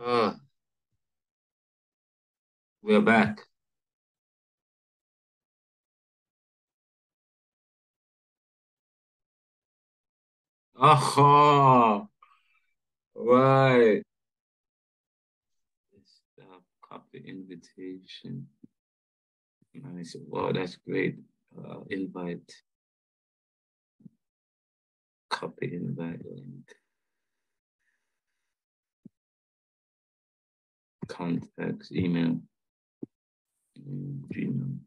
Uh, we're back. Oh, right. Copy invitation. Nice. Wow, that's great. Invite. Copy invite link. Contacts, email, Gmail.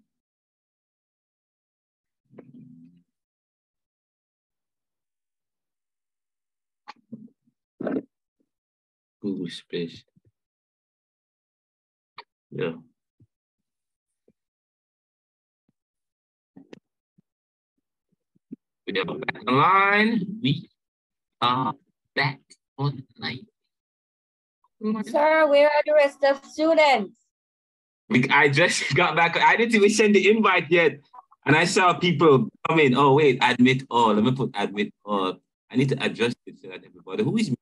Google Space. Yeah. We are back online. We are back online. Sir, where are the rest of students? I just got back. I didn't even send the invite yet. And I saw people come in. Oh, wait, admit all. Let me put admit all. I need to adjust it so that everybody who is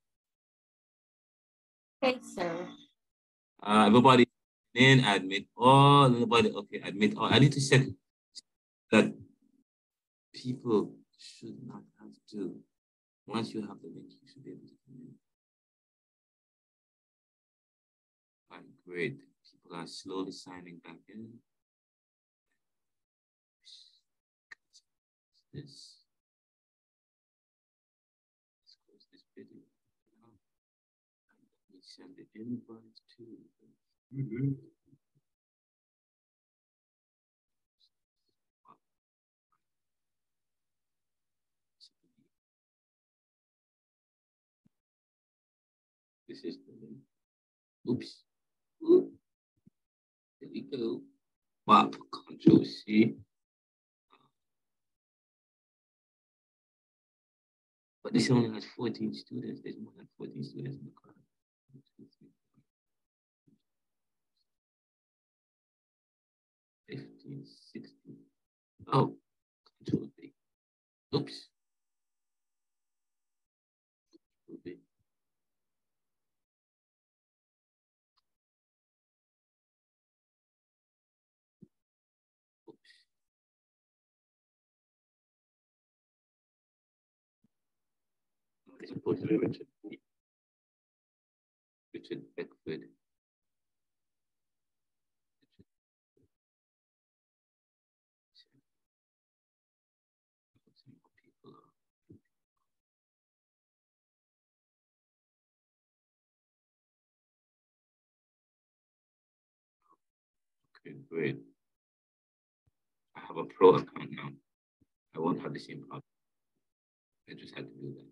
Okay, sir. everybody in, admit all. Everybody, okay, admit all. I need to set that people should not have to. Once you have the link, you should be able to come in. All right, great. People are slowly signing back in. This. Let's close this video. Let me send the invite to. This is the link. Oops. Oop. There we go. Wow, Control C. But this only has 14 students. There's more than 14 students in the class. 15, 16. Oh, Control B. Oops. Control B. Oops. It's supposed to be Richard. Richard Beckford. Okay, great. I have a pro account now. I won't have the same problem. I just had to do that.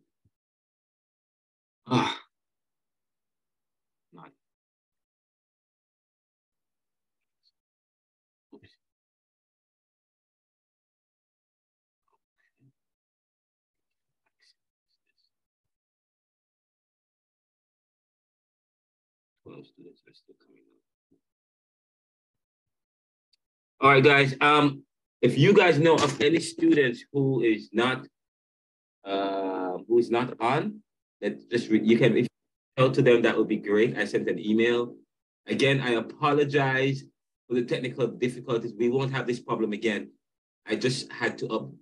Ah, not. Oops. Okay. 12 students are still coming up. All right, guys. If you guys know of any students who is not on, that just you can if you tell to them, that would be great. I sent an email. Again, I apologize for the technical difficulties. We won't have this problem again. I just had to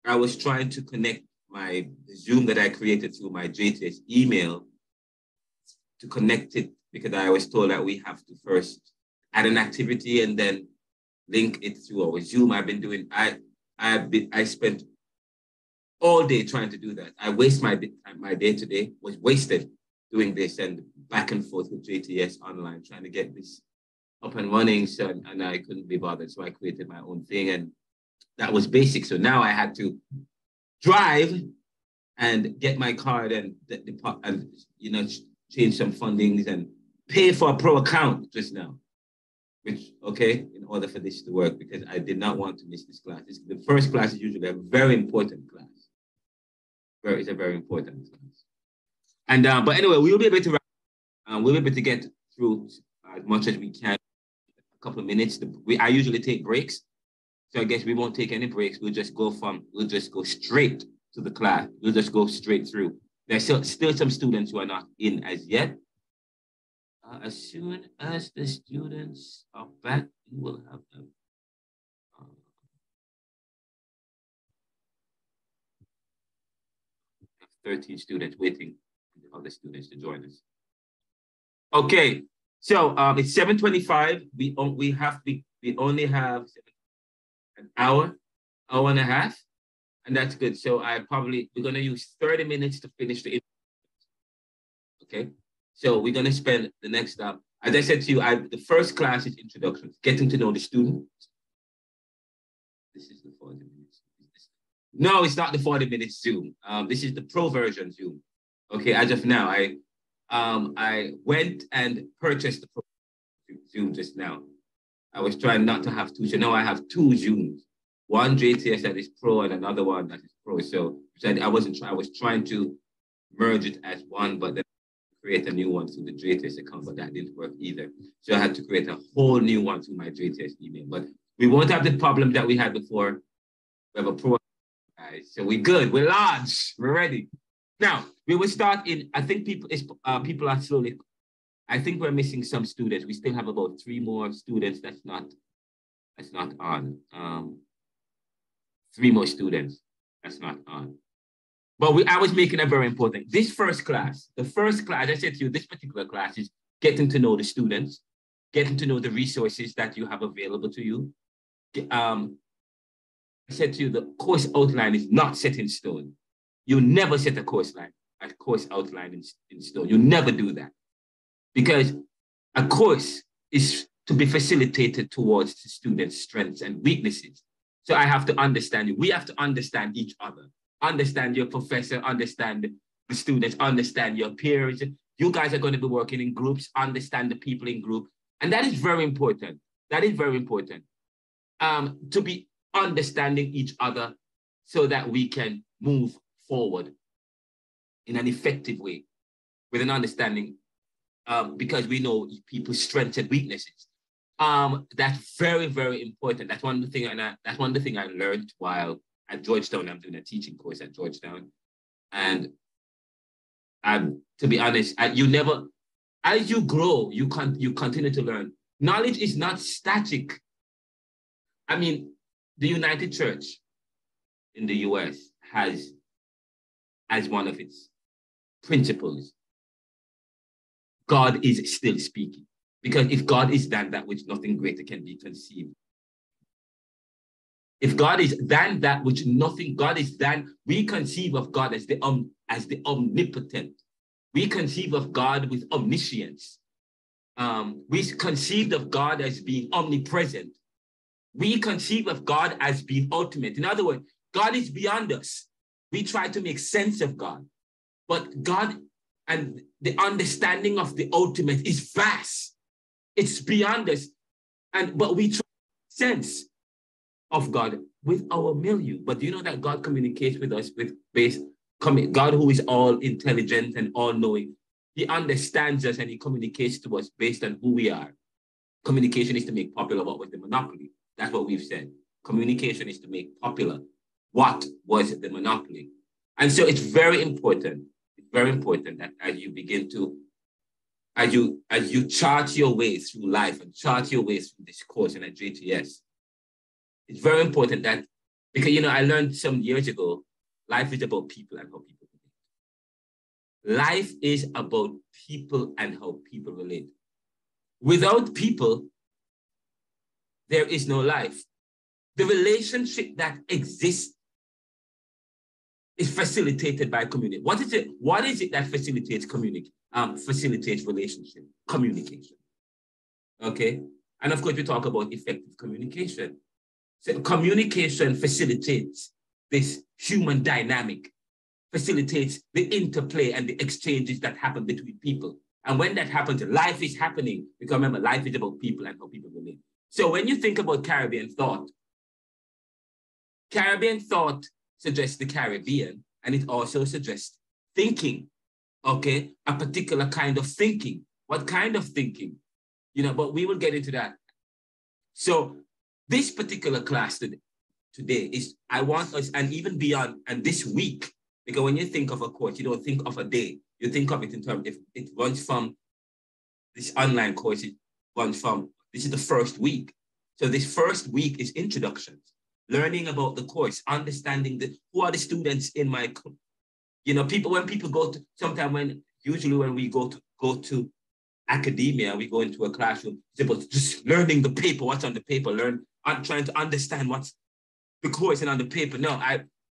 I was trying to connect my Zoom that I created through my JTS email to connect it because I was told that we have to first add an activity and then link it through our Zoom. I've been doing. I spent all day trying to do that. I waste my day today was wasted doing this and back and forth with JTS online trying to get this up and running. So and I couldn't be bothered, so I created my own thing, and that was basic. So now I had to drive and get my card and change some fundings and pay for a pro account just now. Which, okay, in order for this to work, because I did not want to miss this class. The first class is usually a very important class. It's a very important class. And but anyway, we'll be able to get through as much as we can. A couple of minutes. I usually take breaks, so I guess we won't take any breaks. We'll just go straight to the class. We'll just go straight through. There's still some students who are not in as yet, As soon as the students are back, we will have them. 13 students waiting for the other students to join us. Okay, so it's 7:25. We only have an hour and a half, and that's good. So we're gonna use 30 minutes to finish the. Okay, so we're gonna spend the next as I said to you, the first class is introductions, getting to know the student. This is the 40 minutes. No, it's not the 40 minutes Zoom. This is the pro version Zoom. Okay, as of now, I went and purchased the pro Zoom just now. I was trying not to have two, so now I have two Zooms. One JTS that is pro and another one that is pro. So I was trying to merge it as one, but then create a new one through the JTS account, but that didn't work either. So I had to create a whole new one through my JTS email. But we won't have the problem that we had before. We have a pro, guys. So we're good. We're large. We're ready. Now, we will start I think people are slowly, I think we're missing some students. We still have about 3 more students that's not on. 3 more students that's not on. But I was making a very important, the first class, as I said to you, this particular class is getting to know the students, getting to know the resources that you have available to you. I said to you, the course outline is not set in stone. You never set a course outline in stone. You never do that. Because a course is to be facilitated towards the students' strengths and weaknesses. So I have to understand you. We have to understand each other. Understand your professor, understand the students, understand your peers. You guys are going to be working in groups, understand the people in group. And that is very important. That is very important. To be understanding each other so that we can move forward in an effective way with an understanding, because we know people's strengths and weaknesses. That's very, very important. That's one of the things I learned while at Georgetown. I'm doing a teaching course at Georgetown. And to be honest, as you grow, you continue to learn. Knowledge is not static. I mean, the United Church in the US has, as one of its principles, God is still speaking. Because if God is than that which nothing greater can be conceived. If God is than that which nothing, God is than, we conceive of God as the omnipotent. We conceive of God with omniscience. We conceived of God as being omnipresent. We conceive of God as being ultimate. In other words, God is beyond us. We try to make sense of God. But God and the understanding of the ultimate is vast. It's beyond us. But we try to make sense of God with our milieu. But do you know that God communicates with us God who is all intelligent and all knowing? He understands us and he communicates to us based on who we are. Communication is to make popular what was the monopoly. That's what we've said. Communication is to make popular what was the monopoly. And so it's very important. It's very important that as you begin to, as you chart your way through life and chart your way through this course and at JTS, it's very important that, because, I learned some years ago, life is about people and how people relate. Life is about people and how people relate. Without people, there is no life. The relationship that exists is facilitated by community. What is it that facilitates facilitates relationship? Communication. Okay? And of course, we talk about effective communication. So communication facilitates this human dynamic, facilitates the interplay and the exchanges that happen between people. And when that happens, life is happening. Because remember, life is about people and how people relate. So when you think about Caribbean thought suggests the Caribbean, and it also suggests thinking, okay? A particular kind of thinking. What kind of thinking? But we will get into that. So this particular class today is, I want us, and even beyond, and this week, because when you think of a course, you don't think of a day. You think of it in terms, if it runs from this online course is this is the first week. So this first week is introductions, learning about the course, understanding who are the students in my, people, when people go to, usually when we go to academia, we go into a classroom, it's about just learning the paper, what's on the paper, trying to understand what's the course and on the paper. No,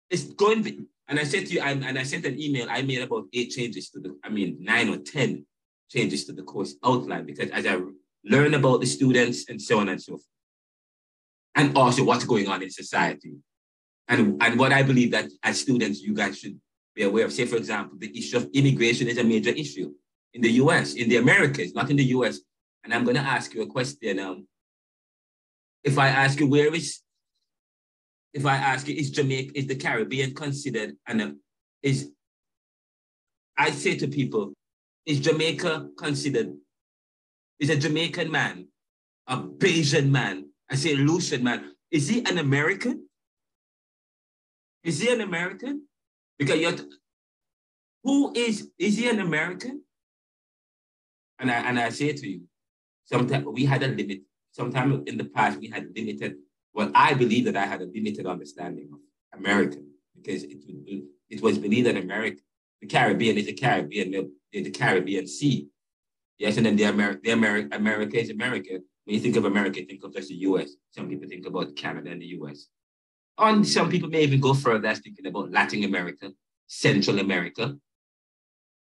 it's going to be, and I said to you, and I sent an email, I made about 9 or 10 changes to the course outline, because as I learn about the students and so on and so forth, and also what's going on in society. And what I believe that as students, you guys should be aware of. Say, for example, the issue of immigration is a major issue in the US, in the Americas, not in the US. And I'm going to ask you a question. If I ask you, is Jamaica, is the Caribbean considered, I say to people, is Jamaica considered, is a Jamaican man, a Bayesian man, I say Lucian man, is he an American? Is he an American? Because is he an American? And I say to you, sometimes we had a limit, sometime in the past we had limited, well, I believe that I had a limited understanding of American, because it was believed that America, the Caribbean is the Caribbean Sea. Yes, and then America is America. When you think of America, you think of just the US. Some people think about Canada and the US. And some people may even go further as thinking about Latin America, Central America.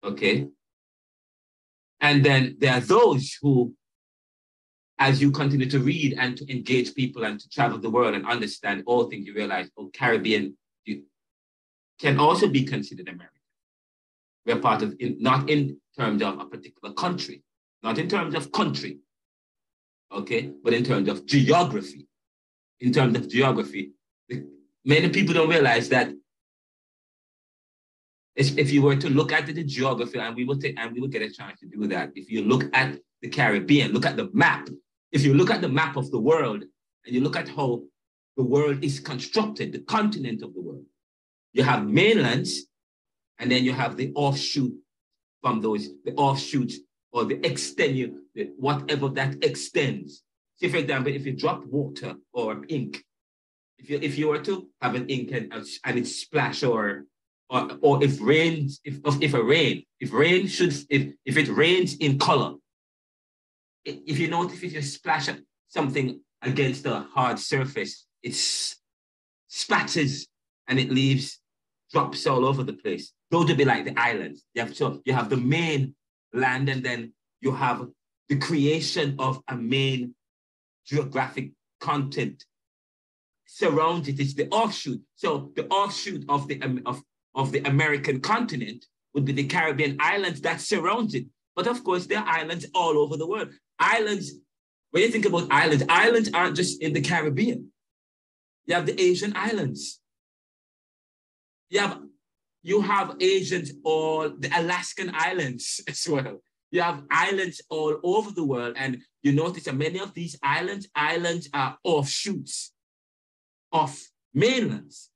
Okay. And then there are those who, as you continue to read and to engage people and to travel the world and understand all things, you realize, Caribbean can also be considered American. We're part of, not in terms of a particular country, not in terms of country, okay, but in terms of geography. In terms of geography, many people don't realize that if you were to look at the geography, and we will get a chance to do that. If you look at the Caribbean, look at the map. If you look at the map of the world and you look at how the world is constructed, the continent of the world, you have mainlands, and then you have the offshoot from those, the offshoots or the whatever that extends. Say, for example, if you drop water or ink, if you were to have an ink and it splash or if it rains in color, if you notice, if you splash something against a hard surface, it splatters and it leaves drops all over the place. Those would be like the islands. You have the main land, and then you have the creation of a main geographic content surrounds it. It's the offshoot. So the offshoot of the American continent would be the Caribbean islands that surrounds it. But of course, there are islands all over the world. Islands, when you think about islands aren't just in the Caribbean. You have the Asian islands. You have Asians, all the Alaskan islands as well. You have islands all over the world. And you notice that many of these islands are offshoots of mainlands.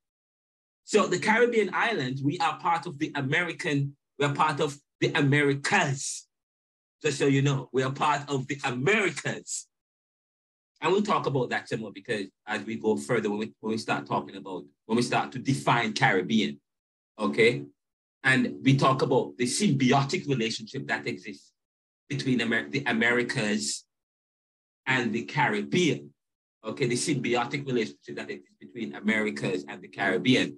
So the Caribbean islands, we are part of the we're part of the Americas. Just so you know, we are part of the Americas. And we'll talk about that some more, because as we go further, when we start to define Caribbean, okay? And we talk about the symbiotic relationship that exists between the Americas and the Caribbean, okay? The symbiotic relationship that exists between Americas and the Caribbean.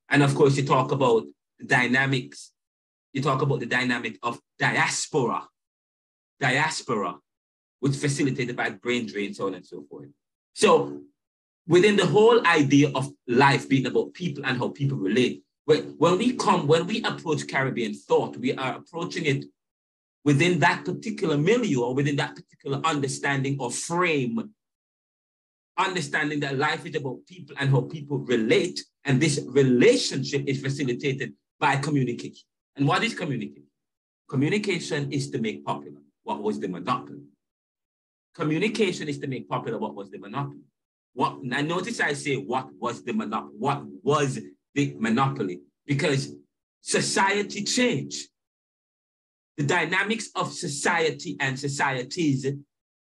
And of course, you talk about the dynamics. You talk about the dynamic of diaspora, which is facilitated by brain drain, so on and so forth. So within the whole idea of life being about people and how people relate, when we approach Caribbean thought, we are approaching it within that particular milieu or within that particular understanding or frame, understanding that life is about people and how people relate. And this relationship is facilitated by communication. And what is communication? Communication is to make popular what was the monopoly. Communication is to make popular what was the monopoly. Now notice I say what was the monopoly. What was the monopoly? Because society changed. the dynamics of society and societies,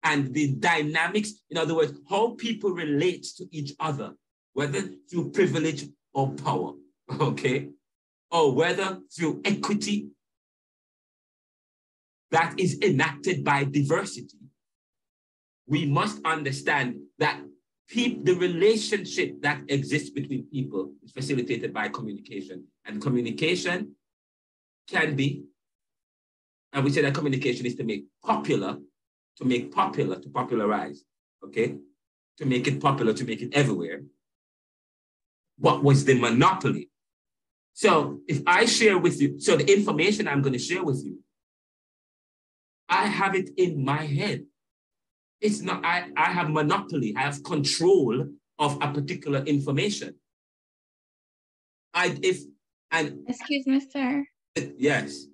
and the dynamics, in other words, how people relate to each other, whether through privilege or power, okay? Or whether through equity that is enacted by diversity. We must understand that the relationship that exists between people is facilitated by communication. And communication can be, and we say that communication is to make popular, to popularize, okay? To make it popular, to make it everywhere. What was the monopoly? So if I share with you, so the information I'm going to share with you, I have it in my head. It's not, I have monopoly, I have control of a particular information. Excuse me, sir. Yes.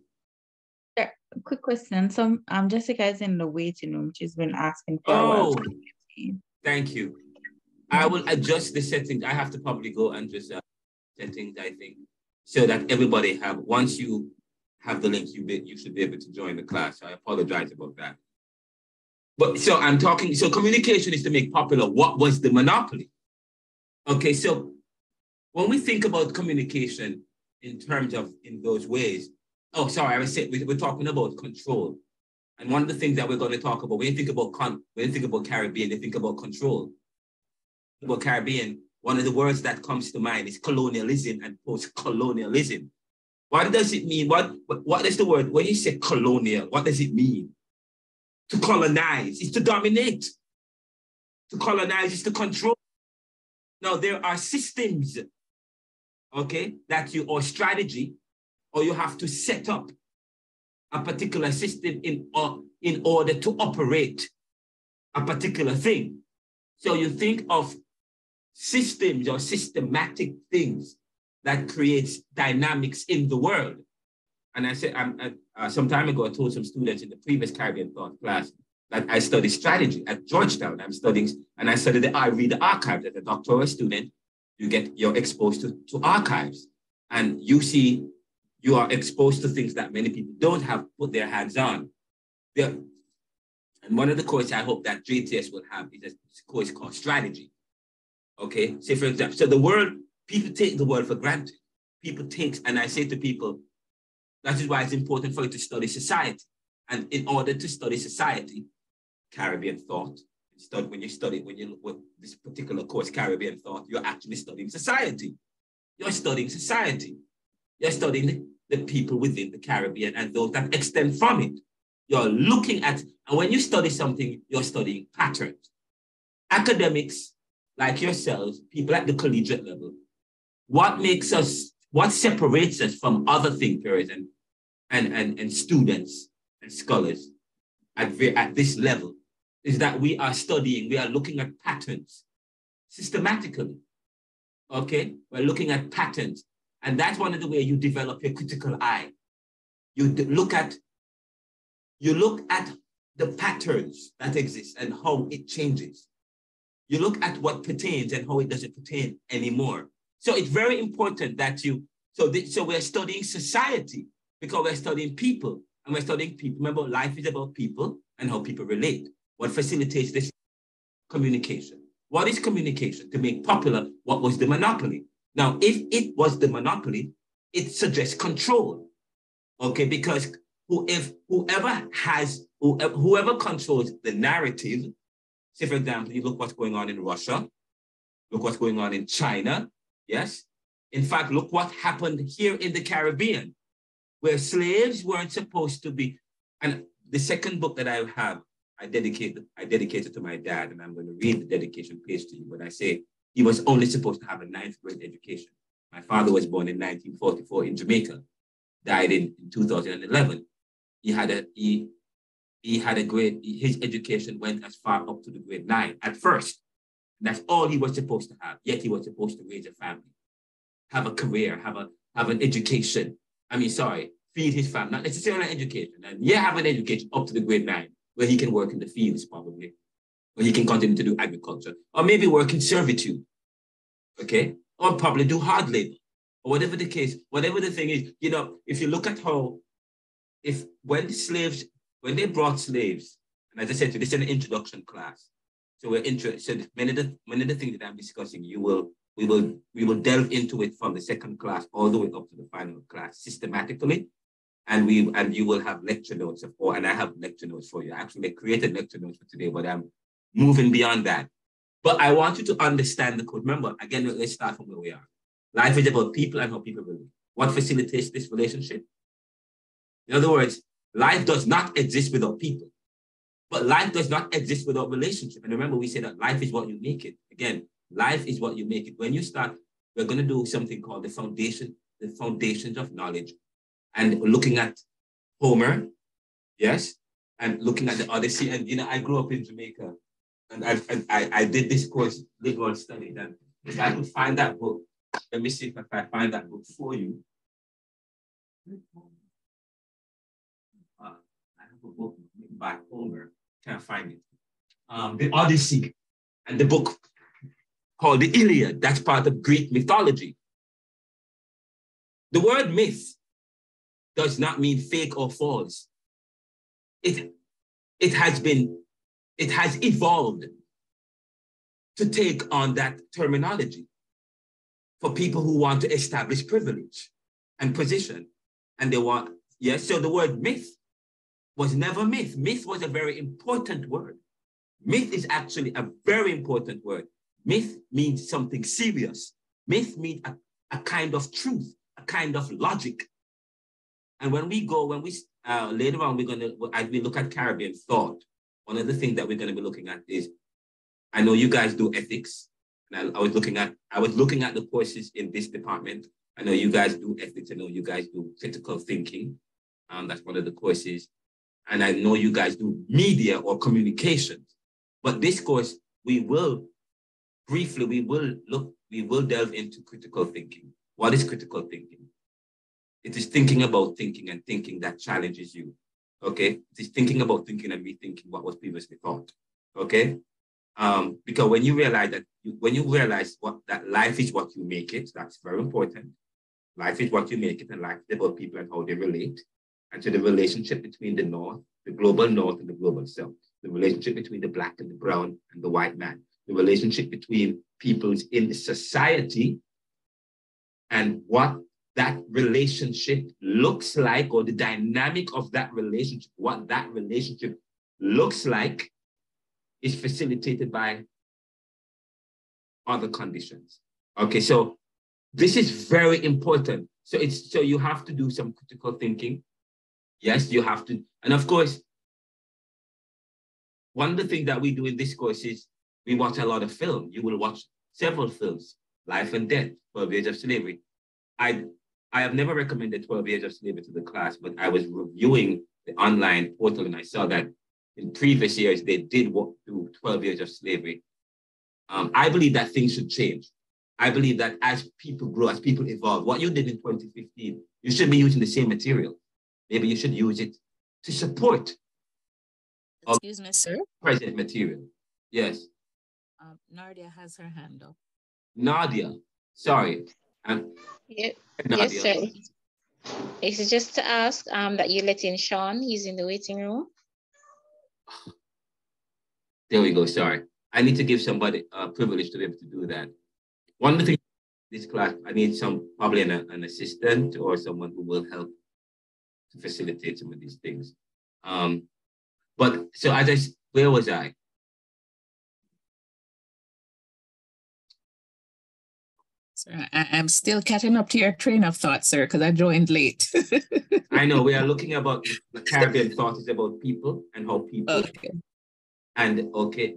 Sir, quick question. So Jessica is in the waiting room. She's been asking for a while. Thank you. I will adjust the settings. I have to probably go and just settings, I think, so that everybody once you have the link, you should be able to join the class. I apologize about that. But so so communication is to make popular what was the monopoly. Okay, so when we think about communication in terms of, in those ways, oh, sorry, I was saying we're talking about control. And one of the things that we're going to talk about, when you think about Caribbean, you think about control. About Caribbean, one of the words that comes to mind is colonialism and post-colonialism. What does it mean? What is the word? When you say colonial, what does it mean? To colonize is to dominate. To colonize is to control. Now, there are systems, okay, or strategy, or you have to set up a particular system in order to operate a particular thing. So you think of systems or systematic things that creates dynamics in the world. And I said, some time ago, I told some students in the previous Caribbean thought class that I study strategy at Georgetown. I read the archives. As a doctoral student, you're exposed to archives, and you are exposed to things that many people don't have put their hands on. And one of the courses I hope that JTS will have is a course called strategy. Okay, say for example, so people take the world for granted. And I say to people, that is why it's important for you to study society. And in order to study society, Caribbean thought, when you look at this particular course, Caribbean thought, you're actually studying society. You're studying society. You're studying the people within the Caribbean and those that extend from it. You're looking at, and when you study something, you're studying patterns. Academics like yourselves, people at the collegiate level, what separates us from other thinkers and students and scholars at this level is that we are looking at patterns systematically. Okay, we're looking at patterns, and that's one of the ways you develop your critical eye. You look at the patterns that exist and how it changes. You look at what pertains and how it doesn't pertain anymore. So it's very important that so we're studying society because we're studying people, and we're studying people. Remember, life is about people and how people relate. What facilitates this? Communication. What is communication? To make popular what was the monopoly. Now, if it was the monopoly, it suggests control. Okay, because whoever controls the narrative, say for example, you look what's going on in Russia, look what's going on in China, yes? In fact, look what happened here in the Caribbean, where slaves weren't supposed to be. And the second book that I have, I dedicated to my dad, and I'm going to read the dedication page to you, but I say he was only supposed to have a 9th grade education. My father was born in 1944 in Jamaica, died in 2011. His education went as far up to the grade 9 at first. That's all he was supposed to have, yet he was supposed to raise a family, have a career, have an education. Feed his family, not necessarily an education. And have an education up to the grade 9, where he can work in the fields probably, or he can continue to do agriculture, or maybe work in servitude, okay? Or probably do hard labor, or whatever the case, whatever the thing is. If you look at how when they brought slaves, and as I said, this is an introduction class. So we're interested. Many of the things that I'm discussing, we will delve into it from the second class all the way up to the final class systematically, and you will have lecture notes and I have lecture notes for you. I actually created lecture notes for today, but I'm moving beyond that. But I want you to understand the code. Remember, again, let's start from where we are. Life is about people and how people relate. What facilitates this relationship? In other words, life does not exist without people. But life does not exist without relationship. And remember, we say that life is what you make it. Again, life is what you make it. When you start, we're going to do something called the foundations of knowledge. And looking at Homer, yes, and looking at the Odyssey. And, I grew up in Jamaica. And I did this course, liberal study. And if I could find that book, let me see if I can find that book for you. I have a book by Homer. Can't find it. The Odyssey and the book called the Iliad. That's part of Greek mythology. The word myth does not mean fake or false. It has evolved to take on that terminology for people who want to establish privilege and position. And they want, yes, so the word myth was never myth. Myth was a very important word. Myth is actually a very important word. Myth means something serious. Myth means a kind of truth, a kind of logic. And when we later on, as we look at Caribbean thought, one of the things that we're going to be looking at is, I know you guys do ethics. And I was looking at the courses in this department. I know you guys do ethics. I know you guys do critical thinking. That's one of the courses. And I know you guys do media or communications. But this course, we will delve into critical thinking. What is critical thinking? It is thinking about thinking and thinking that challenges you. Okay? It is thinking about thinking and rethinking what was previously thought. Okay? Because when you realize that life is what you make it, that's very important. Life is what you make it, and life is about people and how they relate. And to the relationship between the North, the global North and the global South, the relationship between the Black and the brown and the white man, the relationship between peoples in society, and what that relationship looks like, or the dynamic of that relationship, what that relationship looks like, is facilitated by other conditions. Okay, so this is very important. So you have to do some critical thinking. Yes, you have to. And of course, one of the things that we do in this course is we watch a lot of film. You will watch several films, Life and Death, 12 Years of Slavery. I have never recommended 12 Years of Slavery to the class, but I was reviewing the online portal and I saw that in previous years, they did do 12 Years of Slavery. I believe that things should change. I believe that as people grow, as people evolve, what you did in 2015, you should be using the same material. Maybe you should use it to support. Excuse me, sir. Present material. Yes. Nadia has her hand up. Nadia, sorry. Yeah. Nadia. Yes, sir. It's just to ask that you let in Sean. He's in the waiting room. There we go. Sorry. I need to give somebody a privilege to be able to do that. One of the things in this class, I need probably an assistant or someone who will help to facilitate some of these things. But so where was I? Sir, I'm still catching up to your train of thought, sir, because I joined late. I know we are looking about the Caribbean thought is about people and how people,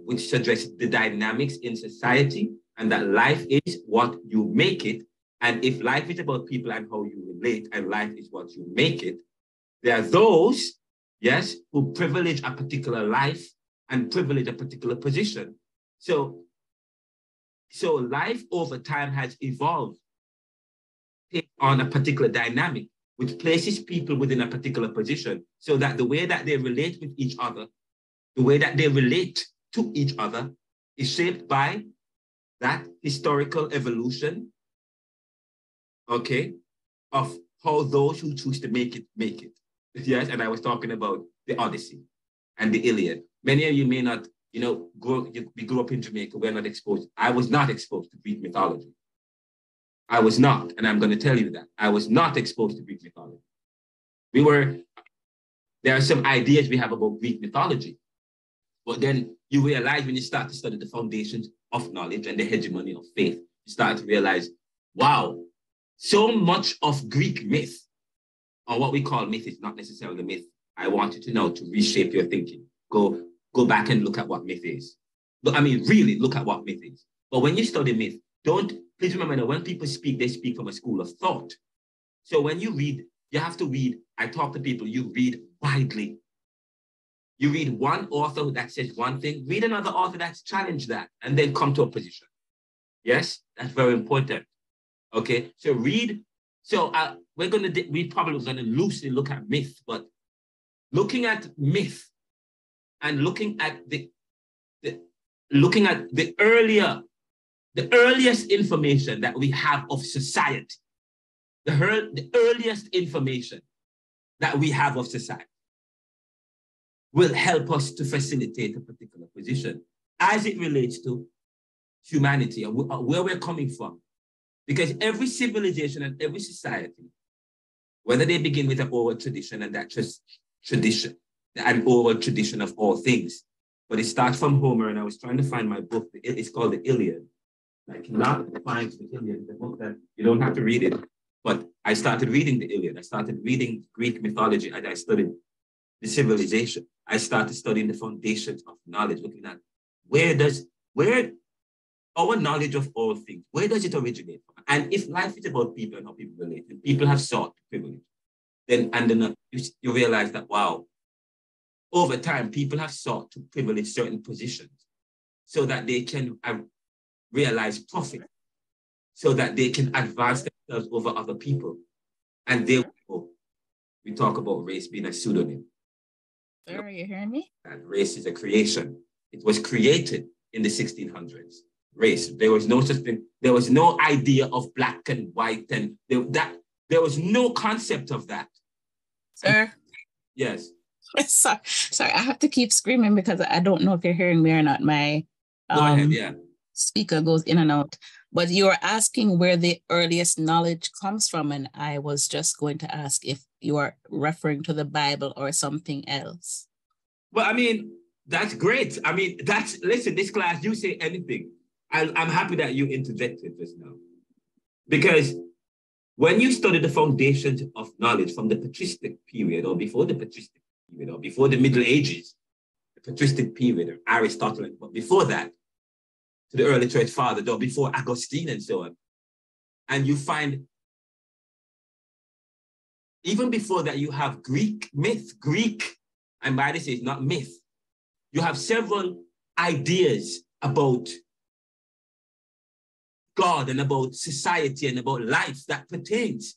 which suggests the dynamics in society, and that life is what you make it. And if life is about people and how you relate, and life is what you make it, there are those, yes, who privilege a particular life and privilege a particular position. So life over time has evolved, take on a particular dynamic, which places people within a particular position, so that the way that they relate with each other, the way that they relate to each other, is shaped by that historical evolution, okay, of how those who choose to make it, make it. Yes, and I was talking about the Odyssey and the Iliad. Many of you may not, we grew up in Jamaica. We're not exposed. I was not exposed to Greek mythology. I was not, and I'm going to tell you that. I was not exposed to Greek mythology. There are some ideas we have about Greek mythology, but then you realize when you start to study the foundations of knowledge and the hegemony of faith, you start to realize, wow, so much of Greek myth, or what we call myth, is not necessarily myth. I want you to know, to reshape your thinking. Go back and look at what myth is. Really look at what myth is. But when you study myth, please remember that when people speak, they speak from a school of thought. So when you read, you have to read. I talk to people, you read widely. You read one author that says one thing, read another author that's challenged that, and then come to a position. Yes, that's very important. Okay, so read. So we probably going to loosely look at myth, but looking at myth and looking at the earliest information that we have of society, the earliest information that we have of society will help us to facilitate a particular position as it relates to humanity and where we're coming from. Because every civilization and every society, whether they begin with an oral tradition, and that tradition, an oral tradition of all things, but it starts from Homer, and I was trying to find my book. It's called the Iliad. I cannot find the Iliad, the book that you don't have to read it, but I started reading the Iliad. I started reading Greek mythology as I studied the civilization. I started studying the foundations of knowledge, looking at where our knowledge of all things, where does it originate from? And if life is about people and how people relate, and people have sought privilege, then you realize that, wow, over time, people have sought to privilege certain positions so that they can realize profit, so that they can advance themselves over other people. And therefore, we talk about race being a pseudonym. Sir, are you hearing me? And race is a creation. It was created in the 1600s. Race. There was no such thing. There was no idea of black and white, and there was no concept of that. Sir? Yes. Sorry, I have to keep screaming because I don't know if you're hearing me or not. My Go ahead, yeah. Speaker goes in and out. But you were asking where the earliest knowledge comes from, and I was just going to ask if you are referring to the Bible or something else. Well, that's great. Listen, this class, you say anything. I'm happy that you interjected just now. Because when you study the foundations of knowledge from the patristic period, or before the patristic period, or before the Middle Ages, the patristic period, or Aristotle, but before that, to the early church fathers, or before Augustine and so on, and you find, even before that, you have Greek myth, and by this is not myth. You have several ideas about God and about society and about life that pertains.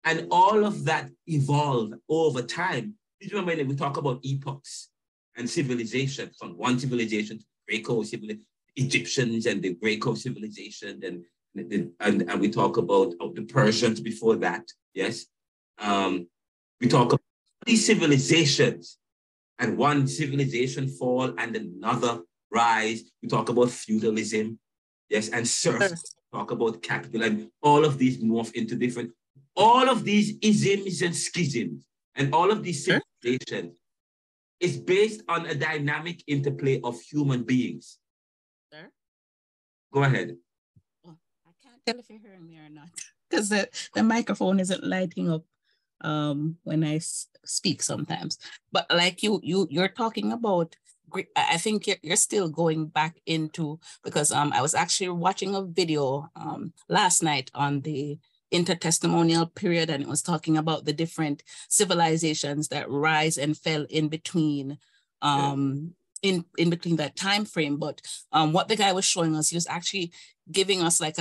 And all of that evolved over time. You remember when we talk about epochs and civilization, from one civilization to Greco-civilization, Egyptians and the Greco civilization, and we talk about the Persians before that, yes? We talk about these civilizations, and one civilization fall and another rise. We talk about feudalism, yes, and serfdom. Talk about capital, and all of these morph into different, all of these isms and schisms, and all of these civilizations is based on a dynamic interplay of human beings. Sir? Go ahead. Oh, I can't tell if you're hearing me or not, because the microphone isn't lighting up when I speak sometimes. But like you're talking about, I think you're still going back into, because I was actually watching a video last night on the intertestamental period, and it was talking about the different civilizations that rise and fell in between in between that time frame. But what the guy was showing us, he was actually giving us like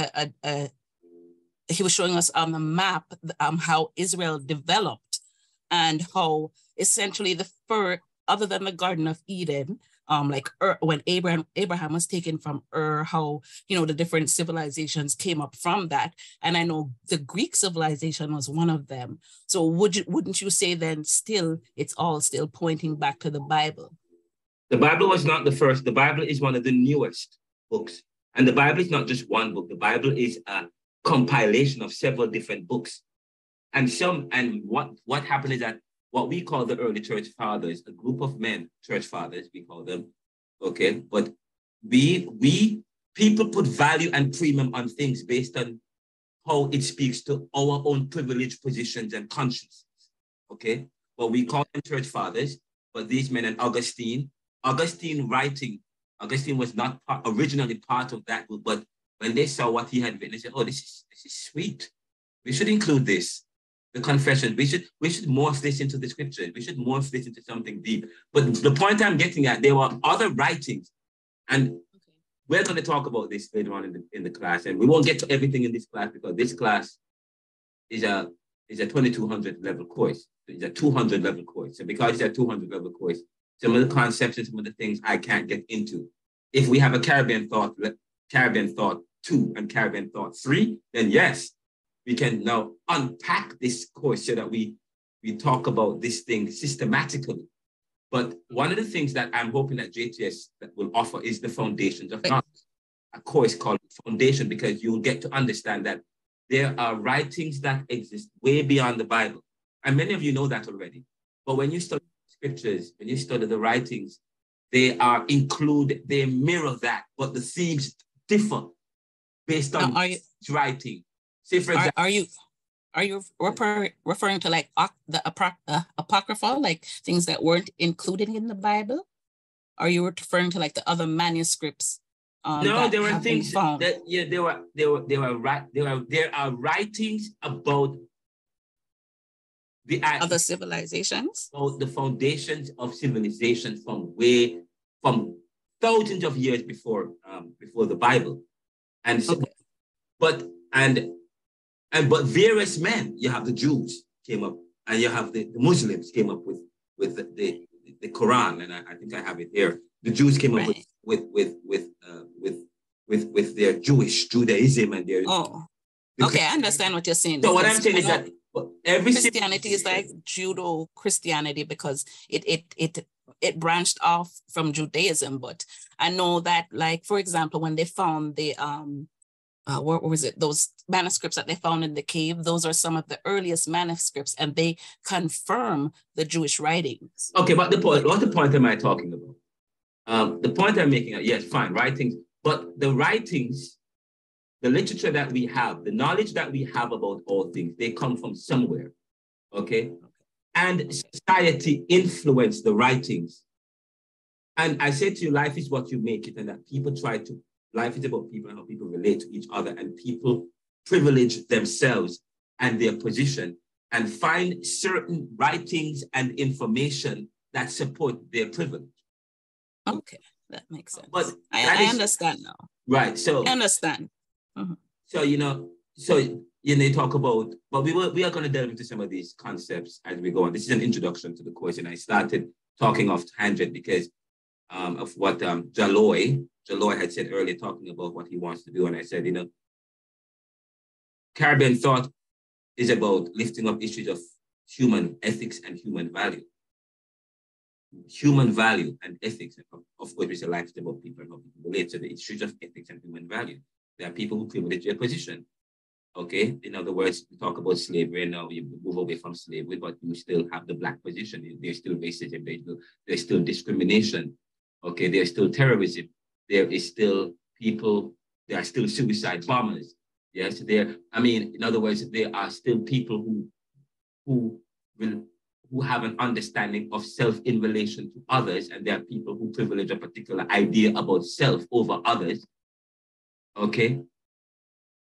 he was showing us on the map how Israel developed, and how essentially other than the Garden of Eden, like when Abraham was taken from how, you know, the different civilizations came up from that. And I know the Greek civilization was one of them. So wouldn't you say then still, it's all still pointing back to the Bible? The Bible was not the first. The Bible is one of the newest books. And the Bible is not just one book. The Bible is a compilation of several different books. And what happened is that what we call the early church fathers, a group of men, church fathers, we call them, okay? But people put value and premium on things based on how it speaks to our own privileged positions and consciences, okay? But we call them church fathers, but these men, and Augustine was not originally part of that group, but when they saw what he had written, they said, oh, this is sweet. We should include this. The confession, we should morph this into the scriptures. We should morph this into something deep. But the point I'm getting at, there were other writings, and we're going to talk about this later on in the class. And we won't get to everything in this class because this class is a 2200 level course. It's a 200 level course. So because it's a 200 level course, some of the concepts and some of the things I can't get into. If we have a Caribbean Thought 2 and Caribbean Thought 3, then yes, we can now unpack this course so that we talk about this thing systematically. But one of the things that I'm hoping that JTS will offer is the foundations of knowledge, a course called Foundation, because you'll get to understand that there are writings that exist way beyond the Bible. And many of you know that already. But when you study scriptures, when you study the writings, they mirror that, but the themes differ based on writing. Say, for example, are you referring to like the apocrypha, like things that weren't included in the Bible? Are you referring to like the other manuscripts? No, there were things that there are writings about the other civilizations, about the foundations of civilization from thousands of years before the Bible, and so, but various men. You have the Jews came up, and you have the Muslims came up with the Quran, and I think I have it here. The Jews came up with their Judaism and their. Okay, I understand what you're saying. So what I'm saying is that every Christianity is like Judo-Christianity because it branched off from Judaism. But I know that, like, for example, when they found the what was it? Those manuscripts that they found in the cave, those are some of the earliest manuscripts, and they confirm the Jewish writings. Okay, but what the point am I talking about? The point I'm making, yes, fine, writings, but the writings, the literature that we have, the knowledge that we have about all things, they come from somewhere, okay? And society influenced the writings. And I say to you, life is what you make it, and that life is about people and how people relate to each other, and people privilege themselves and their position and find certain writings and information that support their privilege. Okay, that makes sense. But I understand now. Right, so. I understand. Mm-hmm. So, you talk about, but we are going to delve into some of these concepts as we go on. This is an introduction to the course, and I started talking off tangent because of what Jaloy had said earlier, talking about what he wants to do. And I said, Caribbean Thought is about lifting up issues of human ethics and human value. Human value and ethics, of course, it's a life about people and how people relate to the issues of ethics and human value. There are people who privilege their position. Okay, in other words, we talk about slavery, and now you move away from slavery, but you still have the black position. There's still racism, there's still discrimination. Okay, there's still terrorism. There is still there are still suicide bombers. Yes, in other words, there are still people who have an understanding of self in relation to others, and there are people who privilege a particular idea about self over others. Okay,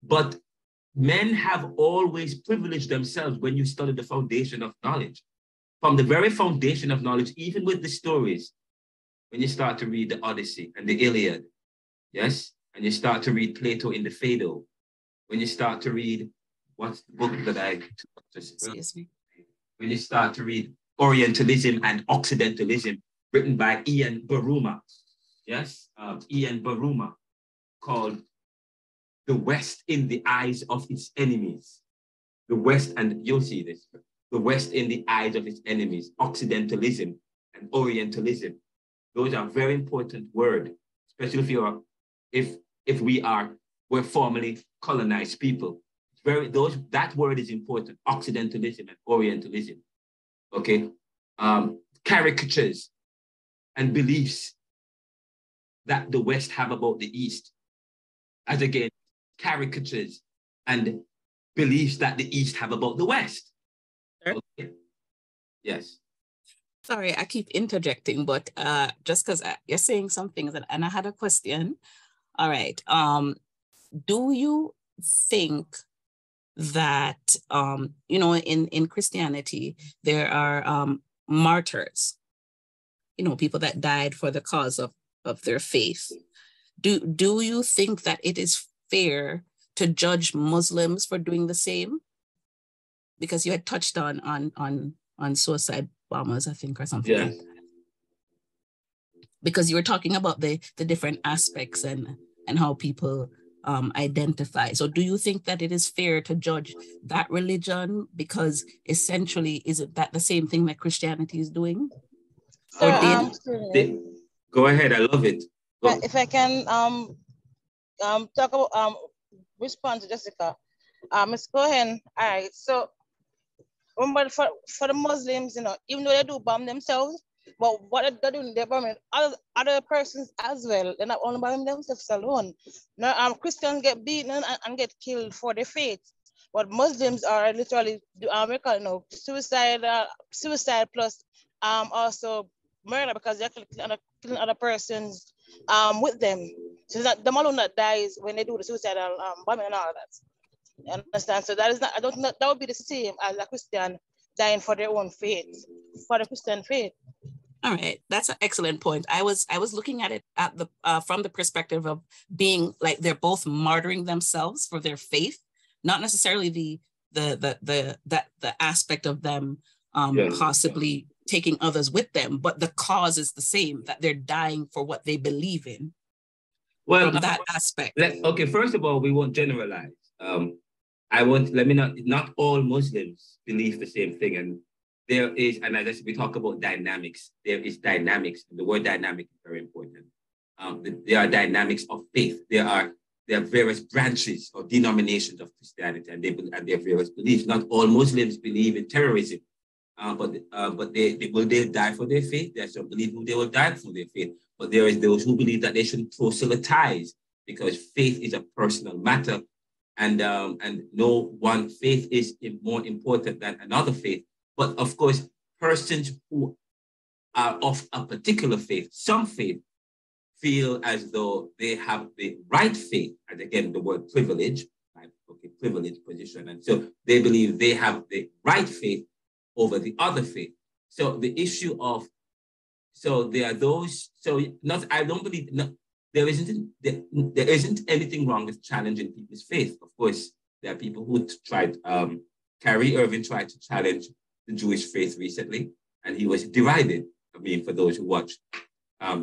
but men have always privileged themselves when you study the foundation of knowledge. From the very foundation of knowledge, even with the stories, when you start to read the Odyssey and the Iliad, yes, and you start to read Plato in the Phaedo, when you start to read, what's the book that I just, excuse me, when you start to read Orientalism and Occidentalism, written by Ian Baruma. Yes, Ian Baruma, called The West in the Eyes of Its Enemies. The West, and you'll see this, the West in the eyes of its enemies, Occidentalism and Orientalism. Those are very important words, especially if we're formerly colonized people. That word is important, Occidentalism and Orientalism. Okay, caricatures and beliefs that the West have about the East, as again, caricatures and beliefs that the East have about the West. Sure. Okay. Yes. Sorry, I keep interjecting, but just because you're saying some things, and I had a question. All right. Do you think that, in Christianity, there are martyrs, people that died for the cause of their faith? Do you think that it is fair to judge Muslims for doing the same? Because you had touched on suicide bombers, I think, or something like that. Because you were talking about the different aspects and how people identify. So do you think that it is fair to judge that religion? Because essentially, isn't that the same thing that Christianity is doing? So, go ahead, I love it. If I can talk about respond to Jessica. Ms. Cohen, all right. So remember, for the Muslims, even though they do bomb themselves, but what they're doing, they're bombing other persons as well. They're not only bombing themselves alone. Now, Christians get beaten and get killed for their faith, but Muslims are literally suicide plus also murder, because they're killing other persons with them. So it's not them alone that dies when they do the suicidal bombing and all of that. You understand? So that is not, I don't know, that would be the same as a Christian dying for their own faith, for the Christian faith. All right, that's an excellent point. I was looking at it from the perspective of being like they're both martyring themselves for their faith, not necessarily the aspect of them possibly taking others with them, but the cause is the same, that they're dying for what they believe in. Well, from that aspect. Okay, first of all, we won't generalize. Not all Muslims believe the same thing. And there is, and as we talk about dynamics, there is dynamics. The word dynamic is very important. There are dynamics of faith. There are various branches or denominations of Christianity, and there are various beliefs. Not all Muslims believe in terrorism, but they die for their faith. There's some believe who they will die for their faith. But there is those who believe that they shouldn't proselytize, because faith is a personal matter, and no one faith is more important than another faith. But of course, persons who are of a particular faith, some faith, feel as though they have the right faith, and again, the word privilege, right? Okay, privileged position. And so they believe they have the right faith over the other faith. So the issue of, so there are those, I don't believe, there isn't anything wrong with challenging people's faith. Of course, there are people who tried, Kyrie Irving tried to challenge the Jewish faith recently, and he was derided. I mean, for those who watch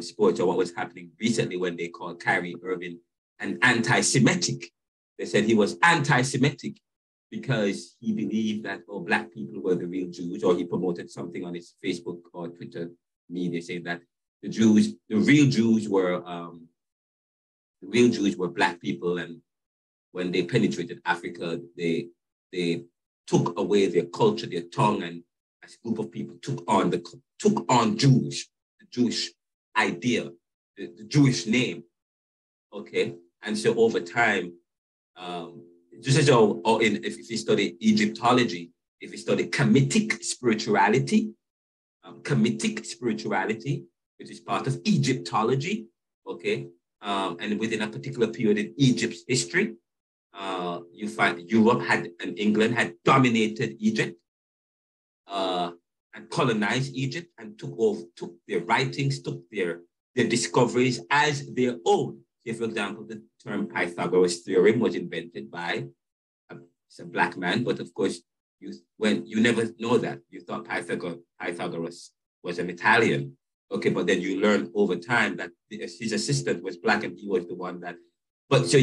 sports or what was happening recently when they called Kyrie Irving an anti-Semitic. They said he was anti-Semitic because he believed that Black people were the real Jews, or he promoted something on his Facebook or Twitter media saying that the real Jews were Black people, and when they penetrated Africa, they took away their culture, their tongue, and as a group of people took on the Jewish idea, the Jewish name. Okay, and so over time, just as if you study Egyptology, if you study Kemetic spirituality, which is part of Egyptology, okay, and within a particular period in Egypt's history, you find Europe and England had dominated Egypt and colonized Egypt and took their writings, took their discoveries as their own. Say, for example, the term Pythagoras theorem was invented by a Black man, but of course, you never know that. You thought Pythagoras was an Italian. Okay, but then you learn over time that his assistant was Black and he was the one that, but so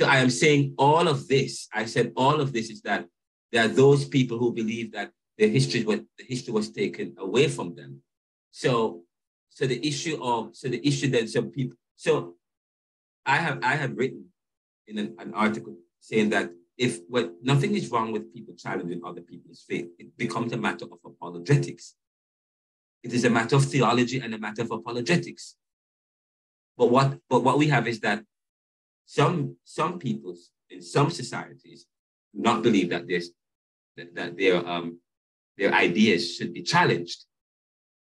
I am saying all of this, I said all of this is that there are those people who believe that the history was taken away from them. So the issue that some people, so I have written in an article saying that nothing is wrong with people challenging other people's faith. It becomes a matter of apologetics. It is a matter of theology and a matter of apologetics. But what we have is that some peoples in some societies do not believe that their ideas should be challenged,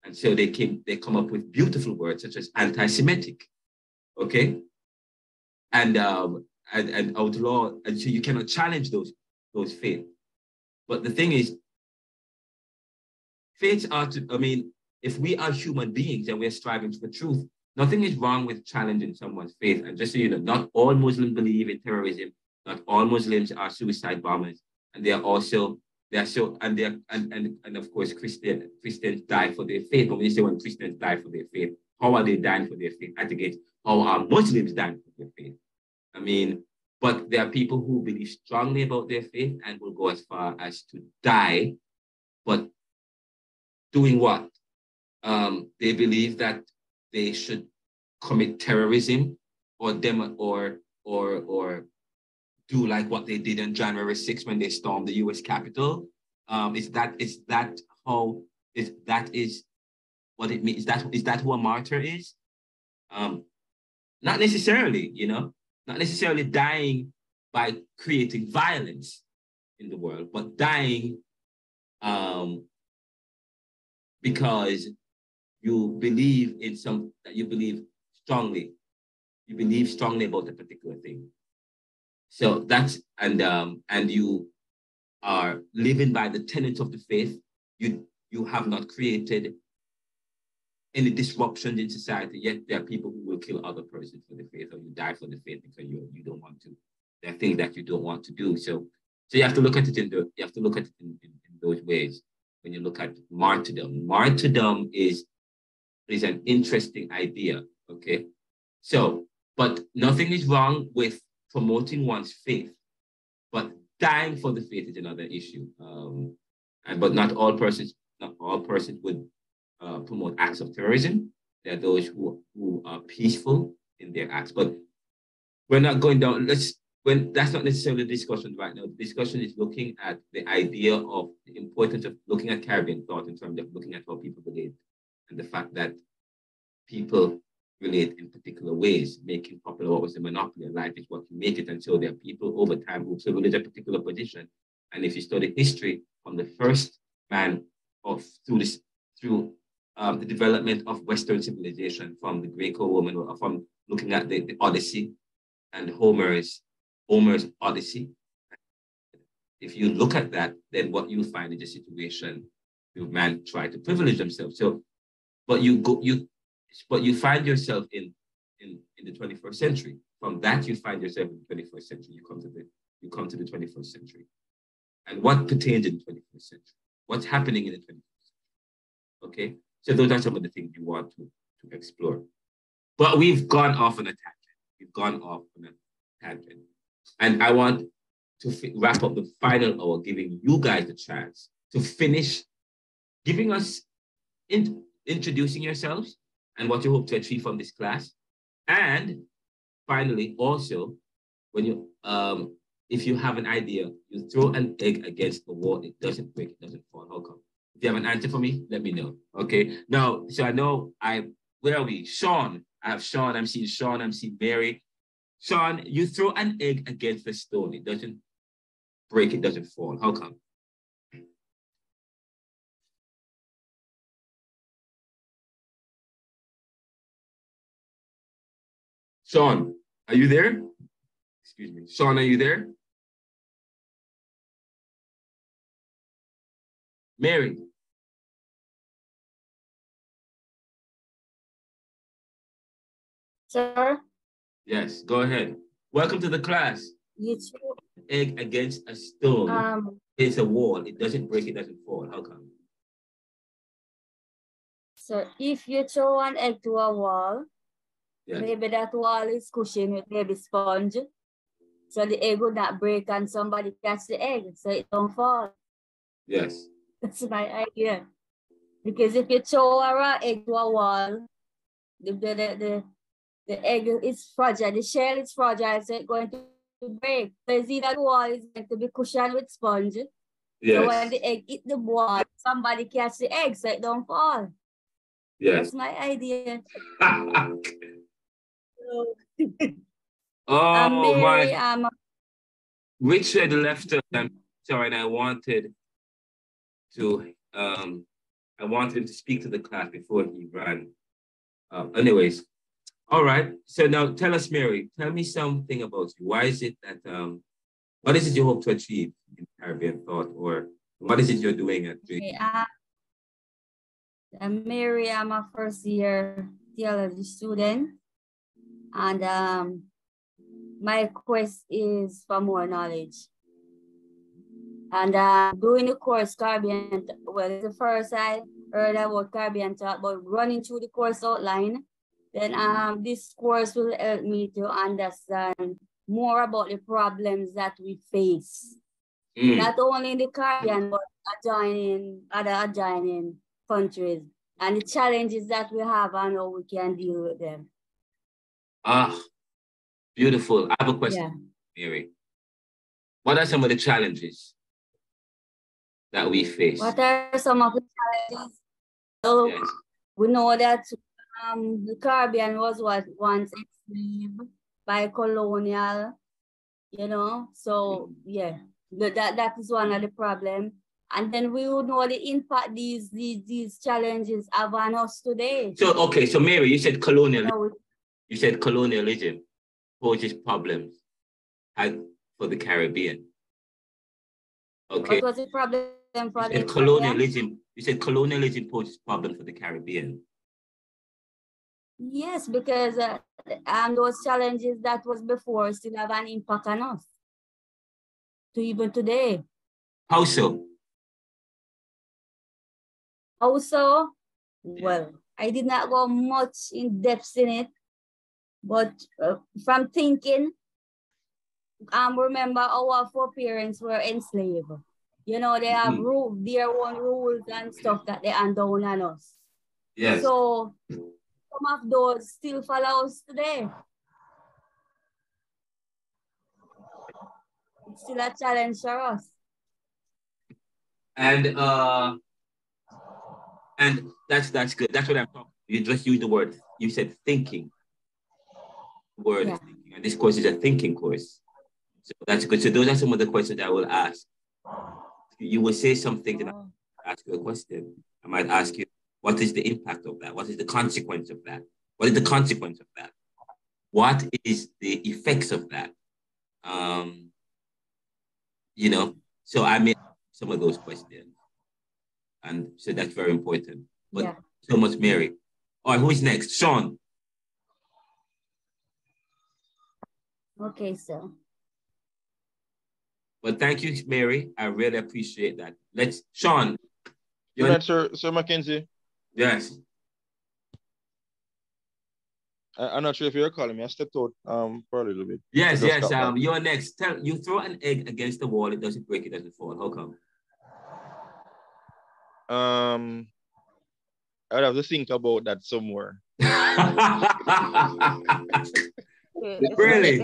and so they come up with beautiful words such as anti-Semitic, okay, and outlaw, and so you cannot challenge those faiths. But the thing is, faiths are if we are human beings and we're striving for truth, nothing is wrong with challenging someone's faith. And just so you know, not all Muslims believe in terrorism. Not all Muslims are suicide bombers, and of course Christians die for their faith. But when you say when Christians die for their faith, how are they dying for their faith? At against how are Muslims dying for their faith? I mean, but there are people who believe strongly about their faith and will go as far as to die, but doing what? They believe that they should commit terrorism or do like what they did on January 6th when they stormed the U.S. Capitol. Is that what it means? Is that who a martyr is? Not necessarily, not necessarily dying by creating violence in the world, but dying because you believe strongly. You believe strongly about a particular thing. So that's, and you are living by the tenets of the faith. You have not created any disruptions in society, yet there are people who will kill other persons for the faith, or you die for the faith because you don't want to. There are things that you don't want to do. So you have to look at it in those ways. When you look at martyrdom, martyrdom is an interesting idea. Okay, so but nothing is wrong with promoting one's faith, but dying for the faith is another issue. But not all persons would promote acts of terrorism. There are those who are peaceful in their acts, but we're not going down. That's not necessarily the discussion right now. The discussion is looking at the idea of the importance of looking at Caribbean thought in terms of looking at how people relate, and the fact that people relate in particular ways, making popular what was the monopoly of life is what you make it. And so there are people over time who privilege a particular position. And if you study history from the first man through the development of Western civilization, from the Greco-Roman, or from looking at the Odyssey and Homer's Odyssey, if you look at that, then what you find is a situation where man try to privilege themselves. So, but you find yourself in the 21st century. From that, you find yourself in the 21st century. You come to the 21st century. And what pertains in the 21st century? What's happening in the 21st century? Okay, so those are some of the things you want to explore. But we've gone off on a tangent. And I want to wrap up the final hour, giving you guys the chance to finish giving us, introducing yourselves and what you hope to achieve from this class. And finally, also, when you, if you have an idea, you throw an egg against the wall, it doesn't break, it doesn't fall. How come? If you have an answer for me, let me know. Okay. Now, so I know where are we? Sean. I have Sean. I'm seeing Sean. I'm seeing Mary. Sean, you throw an egg against the stone. It doesn't break. It doesn't fall. How come? Sean, are you there? Excuse me. Sean, are you there? Mary. Sir? Yes, go ahead. Welcome to the class. You threw Egg against a stone. It's a wall. It doesn't break, it doesn't fall. How come? So if you throw an egg to a wall, Yes. maybe that wall is cushioned with maybe sponge. So the egg would not break and somebody catch the egg so it don't fall. Yes. That's my idea. Because if you throw a raw egg to a wall, the egg is fragile, the shell is fragile, so it's going to break. So it's either the wall is going to be cushioned with sponge. Yes. So when the egg hit the wall, somebody catch the egg so it don't fall. Yes. That's my idea. Oh Mary, my! Richard left us. I'm sorry, and I wanted him to speak to the class before he ran. Anyways, all right. So now tell us, Mary. Tell me something about you. Why is it that what is it you hope to achieve in Caribbean Thought, or what is it you're doing at okay, Mary, I'm a first year theology student, and my quest is for more knowledge. And doing the course Caribbean, well, it's the first I heard about Caribbean Thought, but running through the course outline, then this course will help me to understand more about the problems that we face. Not only in the Caribbean, but other adjoining countries, and the challenges that we have and how we can deal with them. Beautiful. I have a question, Mary. What are some of the challenges that we face? What are some of the challenges? So yes. We know that the Caribbean was once enslaved by colonial, so yeah, that is one of the problems. And then we would know the impact these challenges have on us today. So, okay, so Mary, you said colonialism. You said colonialism poses problems for the Caribbean. Okay. What was the problem for the colonialism? You said colonialism poses problems for the Caribbean. Yes, because those challenges that was before still have an impact on us to even today. How so? How so? Well, I did not go much in depth in it, but from thinking, remember our foreparents were enslaved. They have their own rules and stuff that they hand down on us. Yes. So some of those still follow us today. It's still a challenge for us. And that's good. That's what I'm talking about. You just used the word. You said thinking. Thinking. And this course is a thinking course. So that's good. So those are some of the questions I will ask. You will say something and I'll ask you a question. I might ask you, what is the impact of that? What is the consequence of that? What is the consequence of that? What is the effects of that? So I made some of those questions. And so that's very important. But so much, Mary. All right, who is next? Sean. Okay, so. Well, thank you, Mary. I really appreciate that. Sean. You're right, Sir Mackenzie. Yes. I'm not sure if you're calling me. I stepped out for a little bit. Yes. You're next. You throw an egg against the wall, it doesn't break, it doesn't fall. How come? I'd have to think about that somewhere. Really?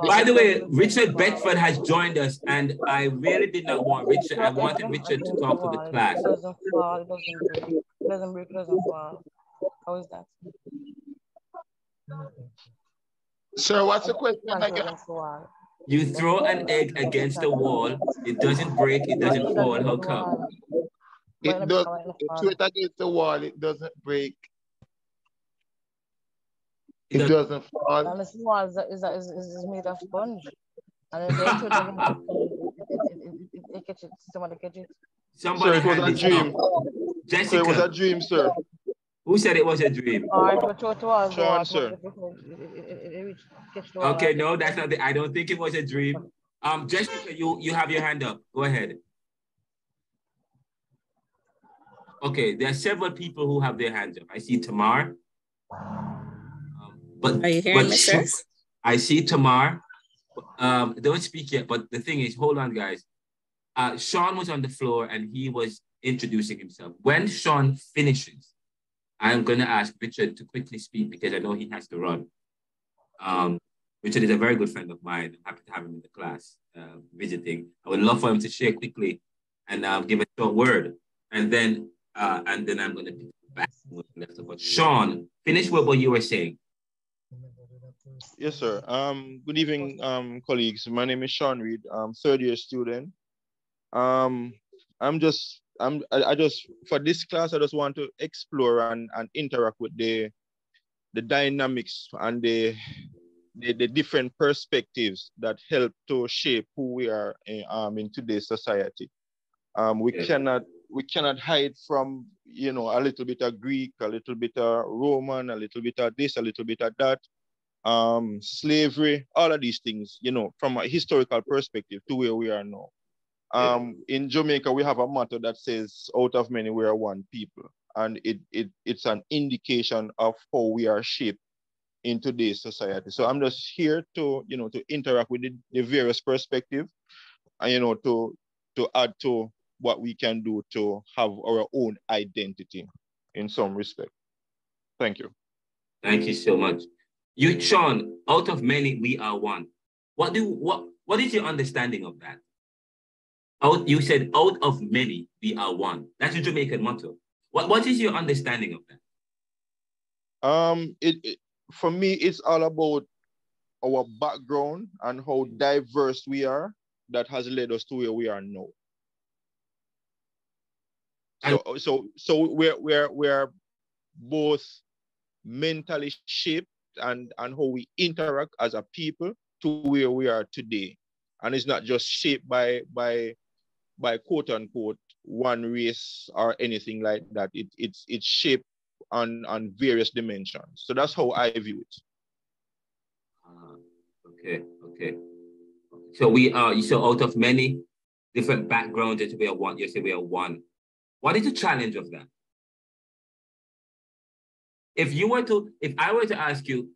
By the way, Richard Beckford has joined us, and I really did not want Richard. I wanted Richard to talk to the class. It doesn't fall, it doesn't break. It doesn't break, it doesn't fall. How is that? Sir, what's the question? You throw an egg against the wall, it doesn't break, it doesn't fall. How come? It does. Throw it against the wall, it doesn't break. It doesn't fall. And this wall is made of sponge. And then they catch it. Somebody catch it. Sir, it was a dream. Jessica. Sir, it was a dream, sir. Who said it was a dream? Sean, sir. Okay, no, that's not I don't think it was a dream. Jessica, you have your hand up. Go ahead. Okay, there are several people who have their hands up. I see Tamar. Are you hearing me, sir? I see Tamar. Don't speak yet, but the thing is, hold on, guys. Sean was on the floor and he was introducing himself. When Sean finishes, I'm going to ask Richard to quickly speak because I know he has to run. Richard is a very good friend of mine. I'm happy to have him in the class visiting. I would love for him to share quickly and give a short word. And then I'm going to pick back what's left of it. Sean, finish with what you were saying. Yes, sir. Good evening, colleagues. My name is Sean Reed. I'm third year student. I just for this class, I just want to explore and interact with the dynamics and the different perspectives that help to shape who we are in today's society. We cannot hide from, you know, a little bit of Greek, a little bit of Roman, a little bit of this, a little bit of that. Slavery, all of these things, you know, from a historical perspective to where we are now. In Jamaica, we have a motto that says, out of many, we are one people. And it's an indication of how we are shaped in today's society. So I'm just here to, you know, to interact with the various perspectives and, you know, to add to what we can do to have our own identity in some respect. Thank you. Thank you so much. You, Sean, out of many, we are one. What is your understanding of that? You said out of many, we are one. That's your Jamaican motto. What is your understanding of that? For me, it's all about our background and how diverse we are that has led us to where we are now. So we're both mentally shaped and how we interact as a people to where we are today. And it's not just shaped by quote unquote one race or anything like that. It's shaped on various dimensions. So that's how I view it. Okay. So out of many different backgrounds that we are one, you say we are one. What is the challenge of that? If I were to ask you,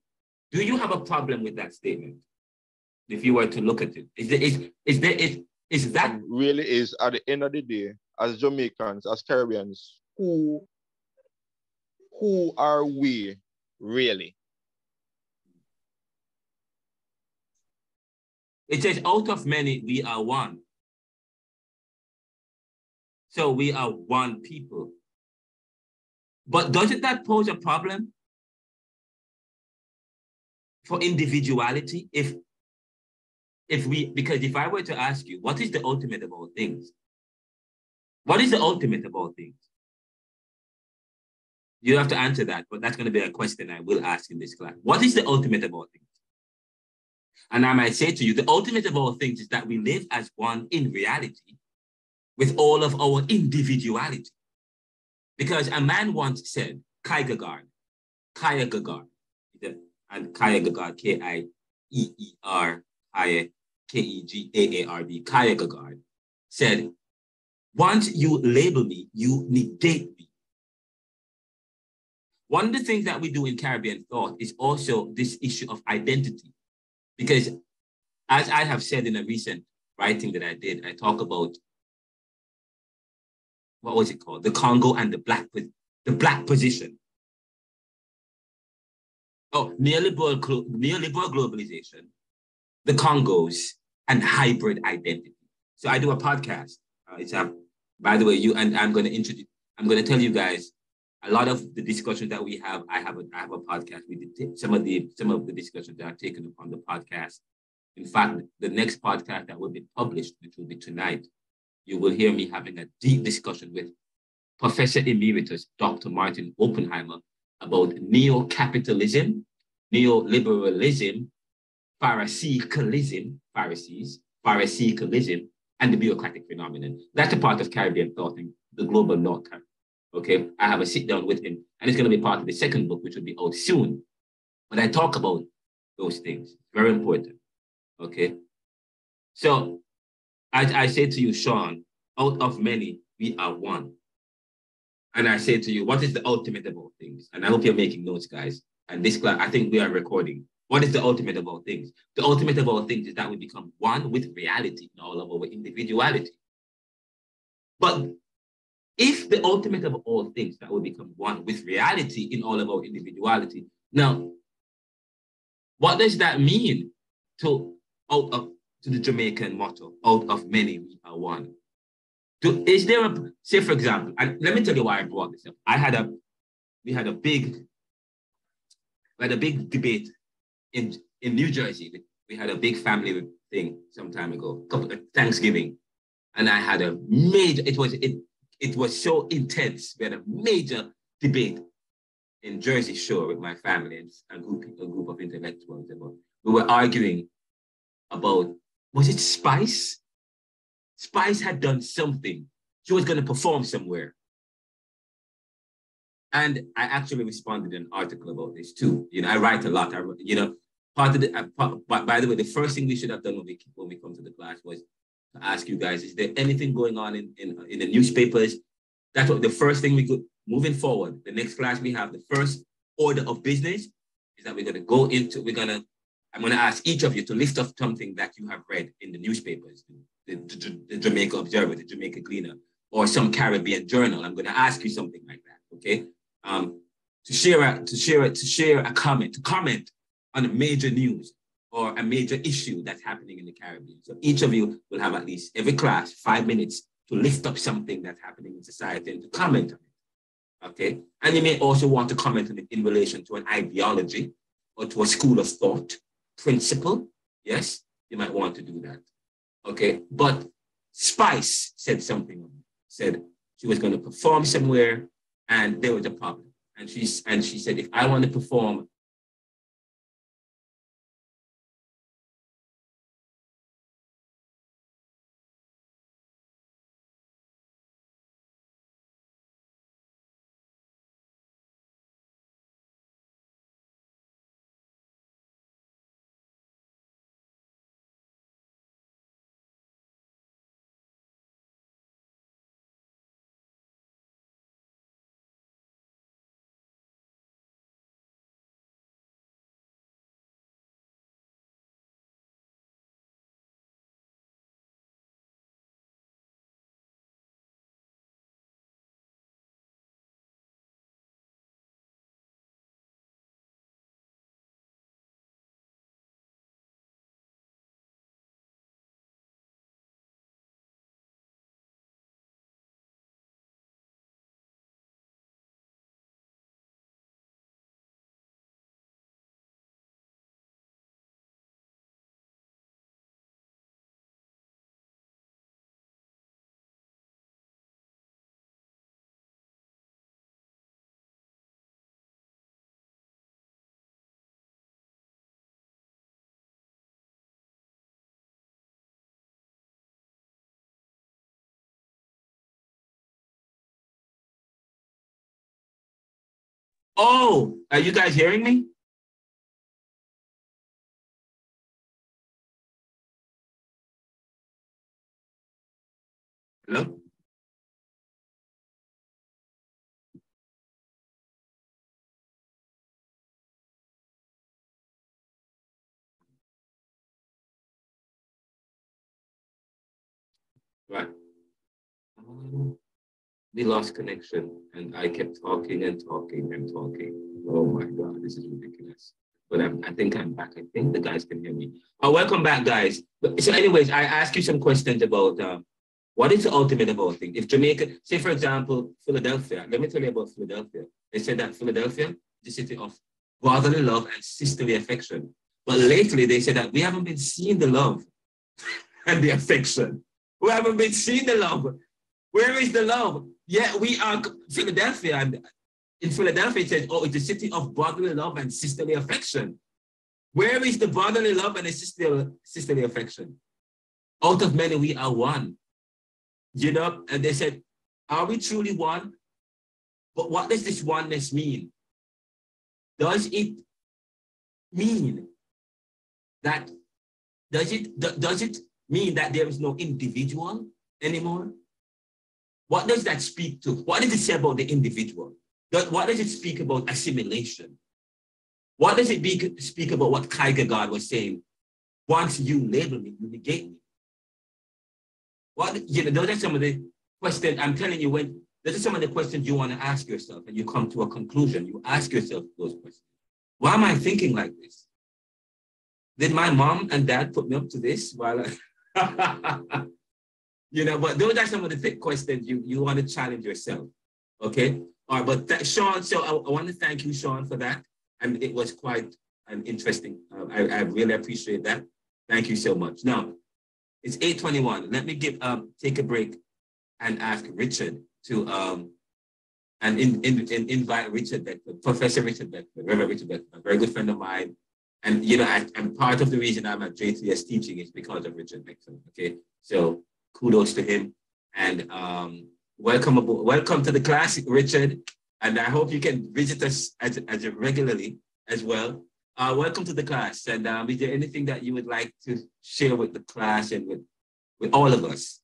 do you have a problem with that statement? If you were to look at it, is that really is at the end of the day, as Jamaicans, as Caribbeans, who are we really? It says out of many, we are one. So we are one people. But doesn't that pose a problem for individuality? Because if I were to ask you, what is the ultimate of all things? What is the ultimate of all things? You have to answer that, but that's going to be a question I will ask in this class. What is the ultimate of all things? And I might say to you, the ultimate of all things is that we live as one in reality with all of our individuality. Because a man once said, Kierkegaard, and Kierkegaard, K-I-E-E-R, K-E-G-A-A-R-D, Kierkegaard, said, once you label me, you negate me. One of the things that we do in Caribbean thought is also this issue of identity. Because as I have said in a recent writing that I did, I talk about, what was it called? The Congo and the black position. Oh, neoliberal globalization, the Congos, and hybrid identity. So I do a podcast. By the way, I'm going to tell you guys a lot of the discussions that we have. I have a podcast. We did some of the discussions that are taken upon the podcast. In fact, the next podcast that will be published, which will be tonight, you will hear me having a deep discussion with Professor Emeritus Dr. Martin Oppenheimer about neo-capitalism, neoliberalism, Pharisaicalism, and the bureaucratic phenomenon. That's a part of Caribbean thought in the global north. Okay, I have a sit down with him, and it's going to be part of the second book, which will be out soon. But I talk about those things. Very important. Okay, so I say to you, Sean, out of many, we are one. and I say to you, what is the ultimate of all things? And I hope you're making notes, guys. And this class, I think we are recording. What is the ultimate of all things? The ultimate of all things is that we become one with reality in all of our individuality. But if the ultimate of all things that we become one with reality in all of our individuality, now, what does that mean to the Jamaican motto, out of many we are one? Is there a, say for example, and let me tell you why I brought this up. We had a big debate in New Jersey. We had a big family thing some time ago, Thanksgiving. And I had a major, it was so intense. We had a major debate in Jersey Shore with my family and a group of intellectuals. We were arguing about, was it Spice? Spice had done something. She was going to perform somewhere. And I actually responded in an article about this too. You know, I write a lot. Part of the, by the way, the first thing we should have done when we come to the class was to ask you guys, is there anything going on in the newspapers? That's what the first thing we could, moving forward, the next class we have, the first order of business is that we're going to go into, I'm going to ask each of you to lift up something that you have read in the newspapers, the Jamaica Observer, the Jamaica Gleaner, or some Caribbean journal. I'm going to ask you something like that, okay? To share a comment, to comment on a major news or a major issue that's happening in the Caribbean. So each of you will have at least every class 5 minutes to lift up something that's happening in society and to comment on it, okay? And you may also want to comment on it in relation to an ideology or to a school of thought, principle. Yes, you might want to do that, okay? But Spice said something, said she was going to perform somewhere and there was a problem. And she said, if I want to perform, oh, are you guys hearing me? Hello? Right. We lost connection and I kept talking and talking and talking. Oh my God, this is ridiculous. But I think I'm back. I think the guys can hear me. Oh, welcome back, guys. So anyways, I asked you some questions about what is the ultimate of all things? If Jamaica, say for example, Philadelphia, let me tell you about Philadelphia. They said that Philadelphia is the city of brotherly love and sisterly affection. But lately they said that we haven't been seeing the love and the affection. We haven't been seeing the love. Where is the love? Yeah, we are Philadelphia. And in Philadelphia, it says, oh, it's a city of brotherly love and sisterly affection. Where is the brotherly love and the sisterly affection? Out of many, we are one. You know, and they said, are we truly one? But what does this oneness mean? Does it mean that, does it mean that there is no individual anymore? What does that speak to? What does it say about the individual? What does it speak about assimilation? What does it speak about what Kierkegaard was saying? Once you label me, you negate me. Those are some of the questions I'm telling you. Those are some of the questions you want to ask yourself, and you come to a conclusion. You ask yourself those questions. Why am I thinking like this? Did my mom and dad put me up to this? But those are some of the questions you want to challenge yourself. Okay. All right. But Sean, so I want to thank you, Sean, for that. And it was quite interesting. I really appreciate that. Thank you so much. Now, it's 8:21. Let me take a break and ask Richard to invite Richard Beckford, Professor Richard Beckford, Reverend Richard Beckford, a very good friend of mine. And I'm part of the reason I'm at JTS teaching is because of Richard Beckford. Okay, so kudos to him, and welcome to the class, Richard. And I hope you can visit us as regularly as well. Welcome to the class. And is there anything that you would like to share with the class and with all of us?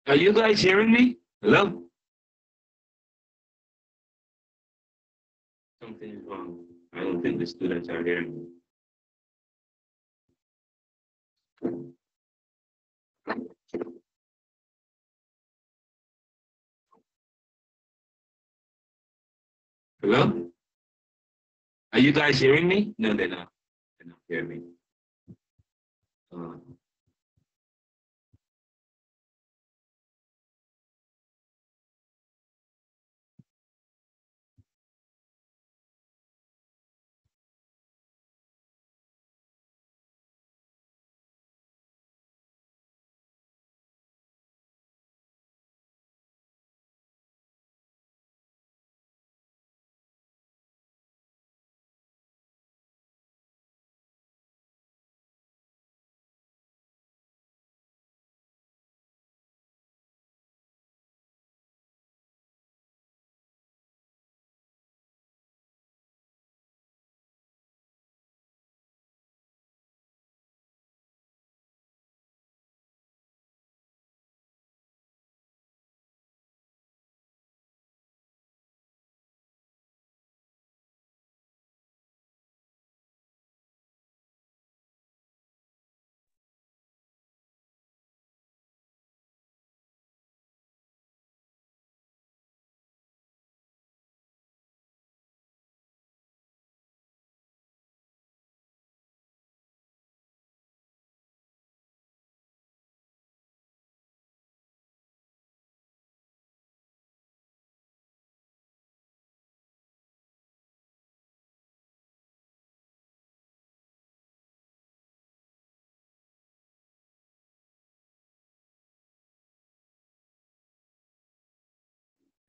Are you guys hearing me? Hello? Something is wrong. I don't think the students are hearing me. Hello? Are you guys hearing me? No, they're not. They're not hearing me.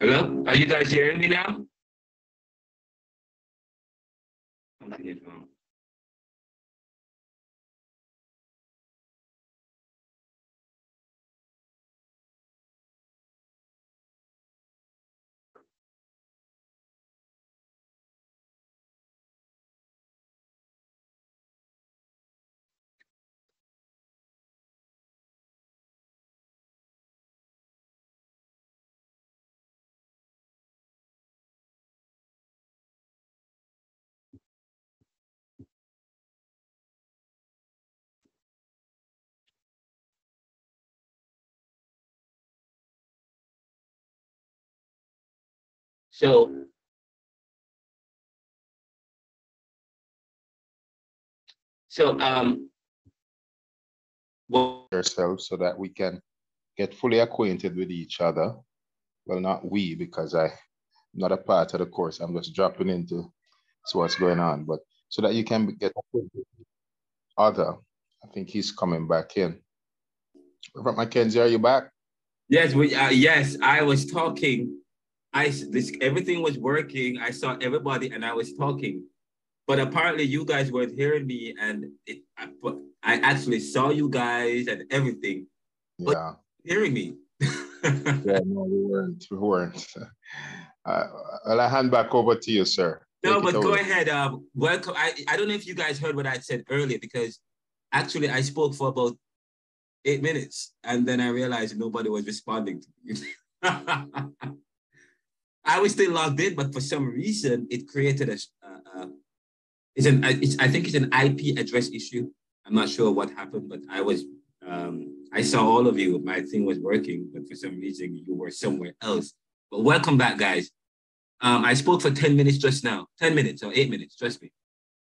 Hello? Are you guys hearing me now? Something is wrong. So So, ourselves so that we can get fully acquainted with each other. Well, not we, because I'm not a part of the course. I'm just dropping into what's going on, but so that you can get acquainted with each other. I think he's coming back in. Reverend Mackenzie, are you back? Yes, yes, I was talking. Everything was working. I saw everybody and I was talking. But apparently you guys weren't hearing me, and I actually saw you guys and everything. Yeah. Hearing me. Yeah, no, we weren't. Well, I hand back over to you, sir. No, but go ahead. Welcome. I don't know if you guys heard what I said earlier, because actually I spoke for about 8 minutes, and then I realized nobody was responding to me. I was still logged in, but for some reason it created I think it's an IP address issue. I'm not sure what happened, but I saw all of you. My thing was working, but for some reason you were somewhere else. But welcome back, guys. I spoke for 10 minutes just now, 10 minutes or 8 minutes, trust me.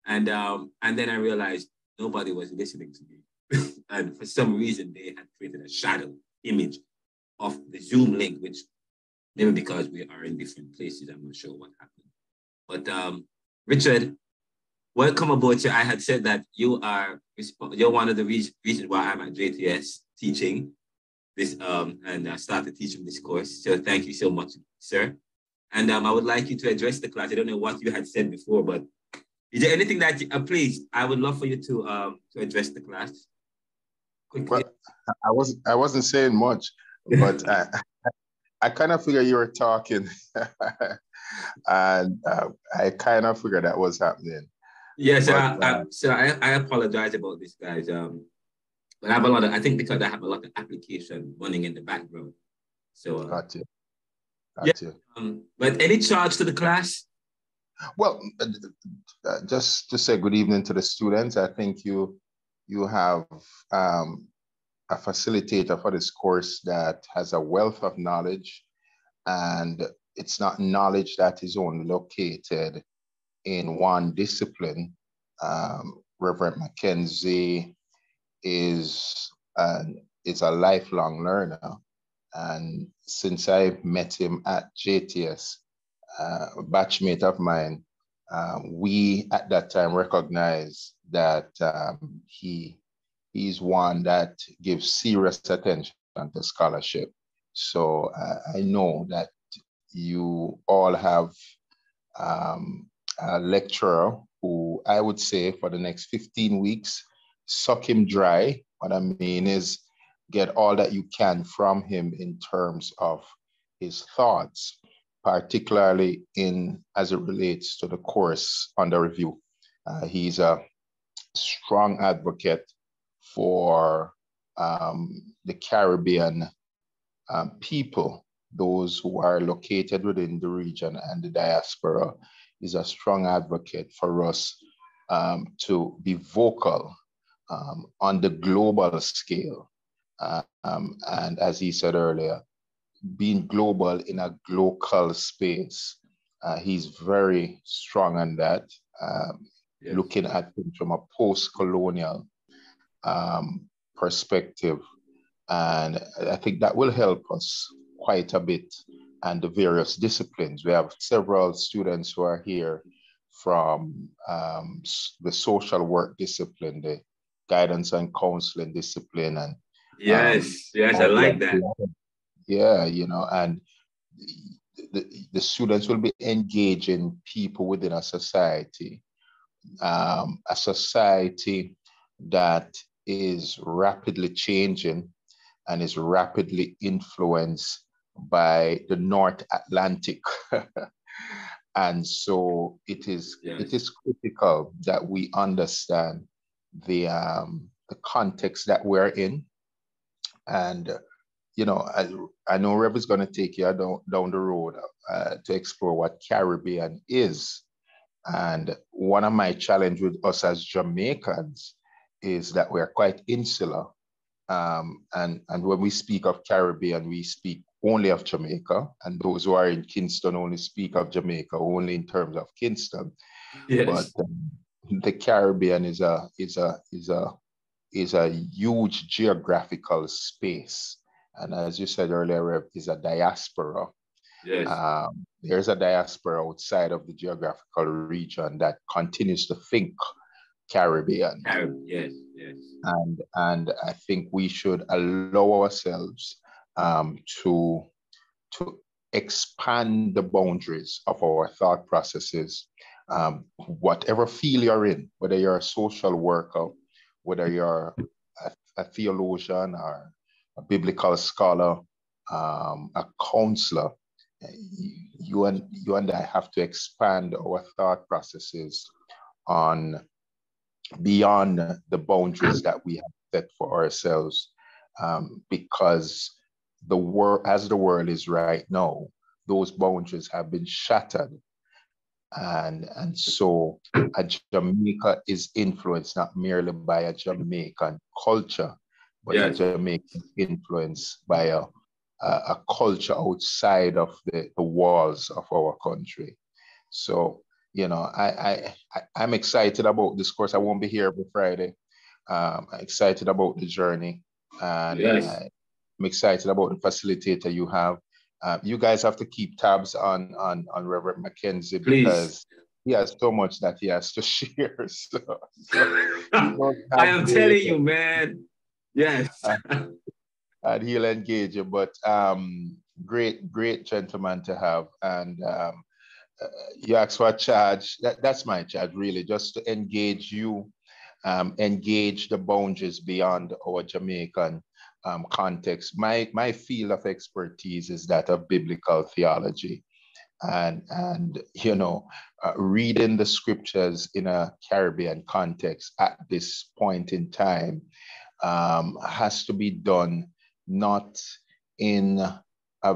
And then I realized nobody was listening to me. And for some reason they had created a shadow image of the Zoom link, which maybe because we are in different places, I'm not sure what happened. But Richard, welcome aboard, sir. I had said that you're one of the reasons why I'm at JTS teaching this, and I started teaching this course. So thank you so much, sir. And I would like you to address the class. I don't know what you had said before, but is there anything that please? I would love for you to address the class quickly. Well, I wasn't saying much, but I kind of figured you were talking, and I kind of figured that was happening. Yes, so I apologize about this, guys. But I have I think because I have a lot of application running in the background. So got you. But any charge to the class? Well, just to say good evening to the students. I think you have a facilitator for this course that has a wealth of knowledge, and it's not knowledge that is only located in one discipline. Reverend Mackenzie is a lifelong learner. And since I met him at JTS, a batchmate of mine, we at that time recognized that he's one that gives serious attention to scholarship. So I know that you all have a lecturer who I would say for the next 15 weeks, suck him dry. What I mean is get all that you can from him in terms of his thoughts, particularly as it relates to the course under review. He's a strong advocate for the Caribbean people, those who are located within the region and the diaspora. Is a strong advocate for us to be vocal on the global scale. And as he said earlier, being global in a local space. He's very strong on that, yes. Looking at things from a post-colonial perspective. And I think that will help us quite a bit, and the various disciplines. We have several students who are here from the social work discipline, the guidance and counseling discipline, and yes, I like that. Yeah, and the students will be engaging people within a society that is rapidly changing and is rapidly influenced by the North Atlantic. And so it is critical that we understand the context that we're in. And I know Rev is going to take you down the road to explore what Caribbean is. And one of my challenges with us as Jamaicans is that we're quite insular. And when we speak of Caribbean, we speak only of Jamaica. And those who are in Kingston only speak of Jamaica only in terms of Kingston. Yes. But the Caribbean is a huge geographical space, and as you said earlier, is a diaspora. Yes. There's a diaspora outside of the geographical region that continues to think Caribbean. Yes, yes. And I think we should allow ourselves to expand the boundaries of our thought processes. Whatever field you're in, whether you're a social worker, whether you're a theologian or a biblical scholar, a counselor, you and I have to expand our thought processes on beyond the boundaries that we have set for ourselves, because as the world is right now, those boundaries have been shattered. And so Jamaica is influenced not merely by a Jamaican culture, but a Jamaican influence by a culture outside of the walls of our country. So, you know, I'm excited about this course. I won't be here every Friday. I'm excited about the journey, and I'm excited about the facilitator you have. You guys have to keep tabs on Reverend Mackenzie, because he has so much that he has to share. So I am telling you, man. Yes. And he'll engage you. But great gentleman to have. And you ask for a charge. That's my charge, really, just to engage you, engage the boundaries beyond our Jamaican context. My field of expertise is that of biblical theology, and you know, reading the scriptures in a Caribbean context at this point in time has to be done not in a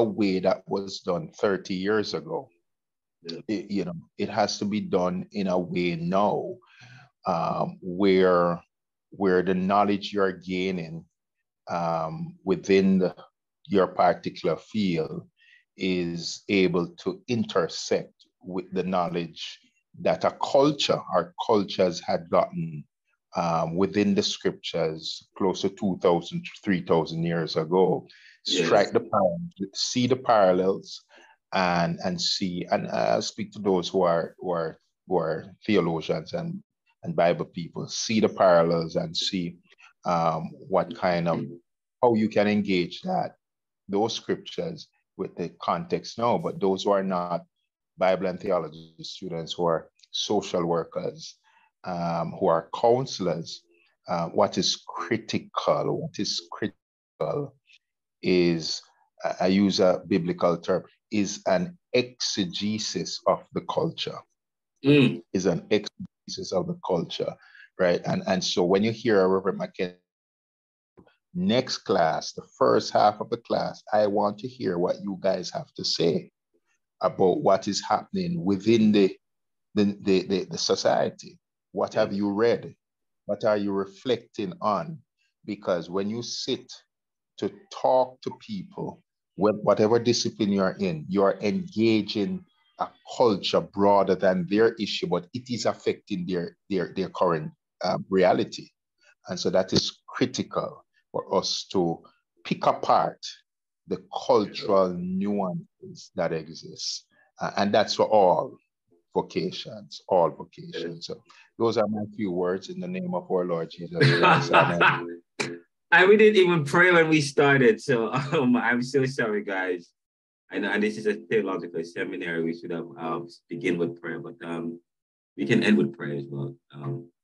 way that was done 30 years ago. You know, it has to be done in a way now where the knowledge you're gaining within your particular field is able to intersect with the knowledge that a culture or cultures had gotten within the scriptures close to 2,000, 3,000 years ago. Strike the parallels, see the parallels, and see, and speak to those who are theologians and Bible people. See the parallels and see what kind of, how you can engage those scriptures with the context now. But those who are not Bible and theology students, who are social workers, who are counselors, what is critical is, I use a biblical term, is an exegesis of the culture. Is an exegesis of the culture, right? And so when you hear Reverend Mackenzie, next class, the first half of the class, I want to hear what you guys have to say about what is happening within the society. What have you read? What are you reflecting on? Because when you sit to talk to people, whatever discipline you're in, you're engaging a culture broader than their issue, but it is affecting their current reality. And so that is critical for us to pick apart the cultural nuances that exist. And that's for all vocations. So those are my few words in the name of our Lord Jesus Christ. And we didn't even pray when we started. So I'm so sorry, guys. I know, and this is a theological seminary. We should have begin with prayer, but we can end with prayer as well.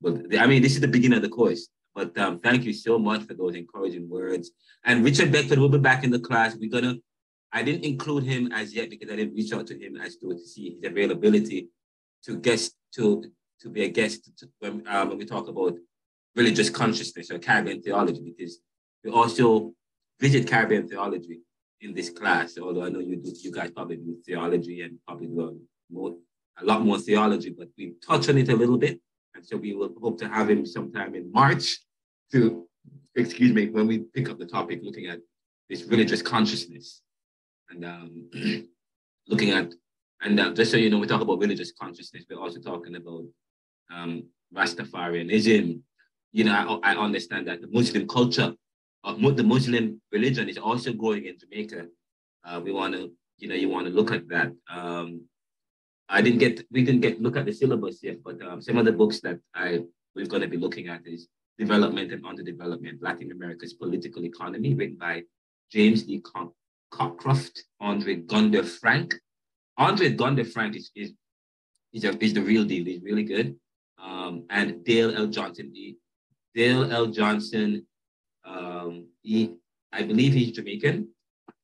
But I mean, this is the beginning of the course. But thank you so much for those encouraging words. And Richard Beckford will be back in the class. I didn't include him as yet because I didn't reach out to him as to see his availability to be a guest when we talk about religious consciousness or Caribbean theology, because we also visit Caribbean theology in this class. Although I know you guys probably do theology and probably do a lot more theology, but we touch on it a little bit. And so we will hope to have him sometime in March when we pick up the topic, looking at this religious consciousness and looking at And just so you know, we talk about religious consciousness, we're also talking about Rastafarianism. You know, I understand that the Muslim culture, the Muslim religion is also growing in Jamaica. We want to, you know, you want to look at that. We didn't get look at the syllabus yet, but some of the books that we're going to be looking at is Development and Underdevelopment, Latin America's Political Economy, written by James E. Cockcroft, Andre Gunder Frank. Andre Gunder Frank is the real deal. He's really good. And Dale L. Johnson. Dale L. Johnson, I believe he's Jamaican,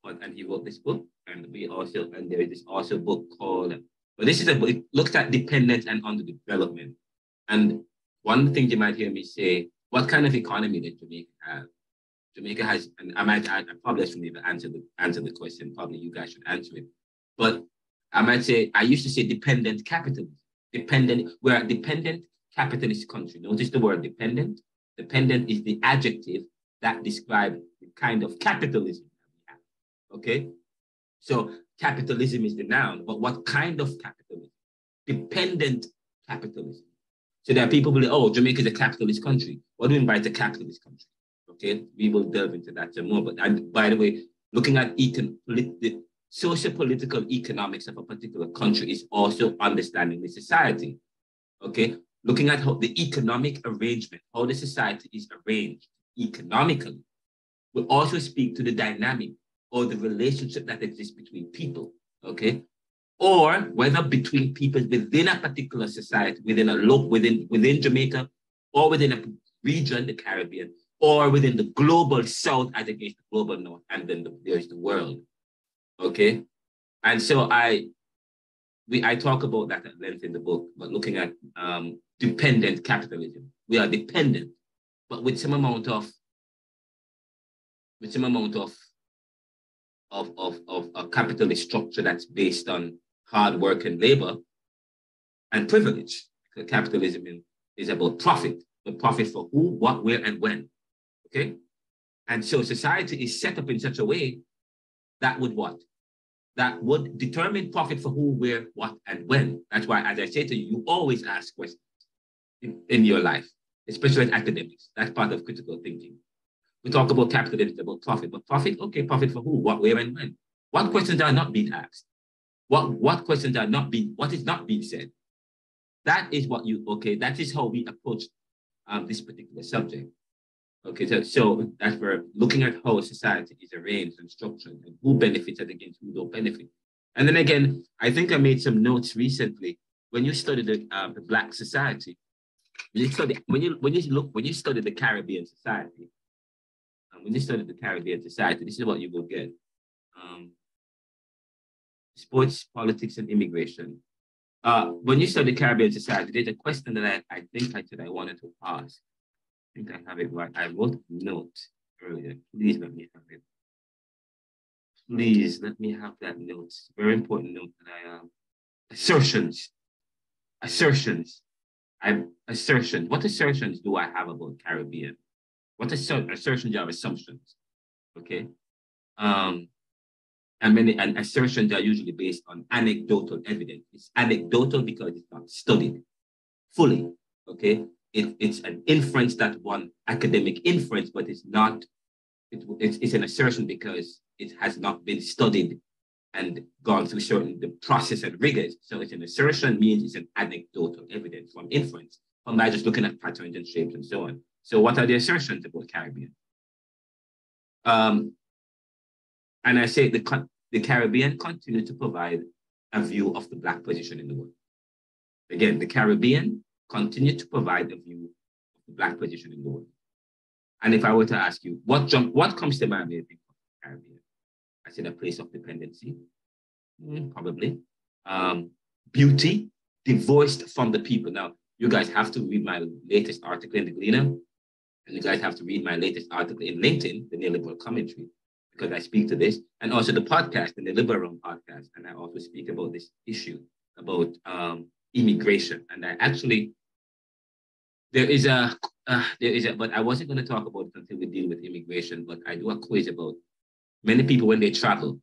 and he wrote this book. And there is this also book called, but this is a book, it looks at dependence and underdevelopment. And one thing you might hear me say, what kind of economy did Jamaica have? Jamaica has, and I probably shouldn't even answer the question. Probably you guys should answer it. But I might say, I used to say dependent capitalism. We're a dependent capitalist country. Notice the word dependent. Dependent is the adjective that describes the kind of capitalism that we have. Okay? So capitalism is the noun, but what kind of capitalism? Dependent capitalism. So there are people who say, oh, Jamaica is a capitalist country. What do we mean by it's a capitalist country? Okay, we will delve into that some more. But by the way, looking at the socio-political economics of a particular country is also understanding the society. Okay, looking at how the economic arrangement, how the society is arranged economically, will also speak to the dynamic or the relationship that exists between people. Okay, or whether between people within a particular society, within Jamaica, or within a region, the Caribbean, or within the global South as against the global North, and then there's the world. Okay, and so I talk about that at length in the book, but looking at dependent capitalism. We are dependent, but with some amount of a capitalist structure that's based on hard work and labor and privilege. Because capitalism is about profit, but profit for who, what, where, and when. Okay, and so society is set up in such a way that would determine profit for who, where, what, and when. That's why, as I say to you, you always ask questions in your life, especially as academics. That's part of critical thinking. We talk about capitalism, about profit, but profit, okay, profit for who, what, where, and when. What questions are not being asked? What questions are not being, what is not being said? That is that is how we approach this particular subject. Okay, so that's where looking at how society is arranged and structured and who benefits and against who don't benefit. And then again, I think I made some notes recently. When you study the Black society, when you study the Caribbean society, this is what you will get. Sports, politics, and immigration. When you study Caribbean society, there's a question that I think I wanted to ask. I think I have it right. I wrote a note earlier. Please let me have it. Please let me have that note. It's a very important note that I assertions. What assertions do I have about Caribbean? What assertions are assumptions? Okay. And assertions are usually based on anecdotal evidence. It's anecdotal because it's not studied fully. Okay. It's an inference that one academic inference, but it's not, it's an assertion because it has not been studied and gone through the process and rigors. So it's an assertion means it's an anecdotal evidence from inference, from by just looking at patterns and shapes and so on. So what are the assertions about Caribbean? And I say the Caribbean continue to provide a view of the Black position in the world. Again, the Caribbean continue to provide a view of the Black position in the world. And if I were to ask you, what comes to mind when you think of the Caribbean? I said a place of dependency, probably. Beauty, divorced from the people. Now, you guys have to read my latest article in the Gleaner, and you guys have to read my latest article in LinkedIn, the Neoliberal Commentary, because I speak to this, and also the podcast, the Neoliberal podcast, and I also speak about this issue about immigration. And I actually, there is a, but I wasn't going to talk about it until we deal with immigration, but I do a quiz about many people when they travel,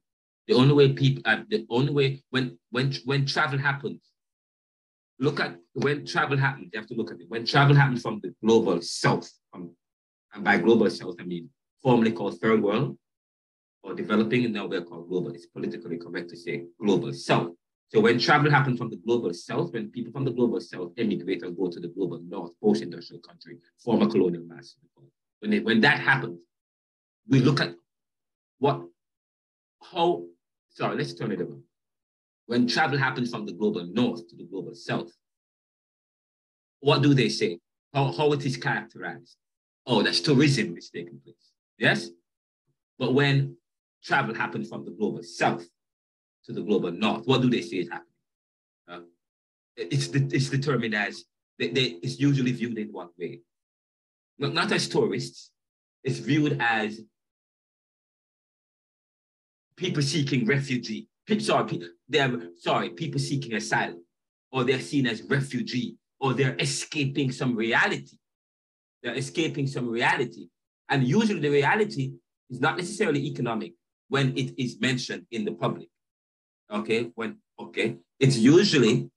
The only way people, when travel happens, look at when travel happens, you have to look at it. When travel happens from the global south, and by global south, I mean formerly called third world or developing, and now we're called global. It's politically correct to say global south. So when travel happens from the global south, when people from the global south emigrate and go to the global north, post-industrial country, former colonial mass, when that happens, we look at let's turn it around. When travel happens from the global north to the global south, what do they say? How it is characterized? Oh, that's tourism is taking place. Yes? But when travel happens from the global south to the global north, what do they say is happening? It's determined as, it's usually viewed in one way. Not as tourists, it's viewed as people seeking refugee. People seeking asylum, or they're seen as refugee, or they're escaping some reality. They're escaping some reality. And usually the reality is not necessarily economic when it is mentioned in the public. It's usually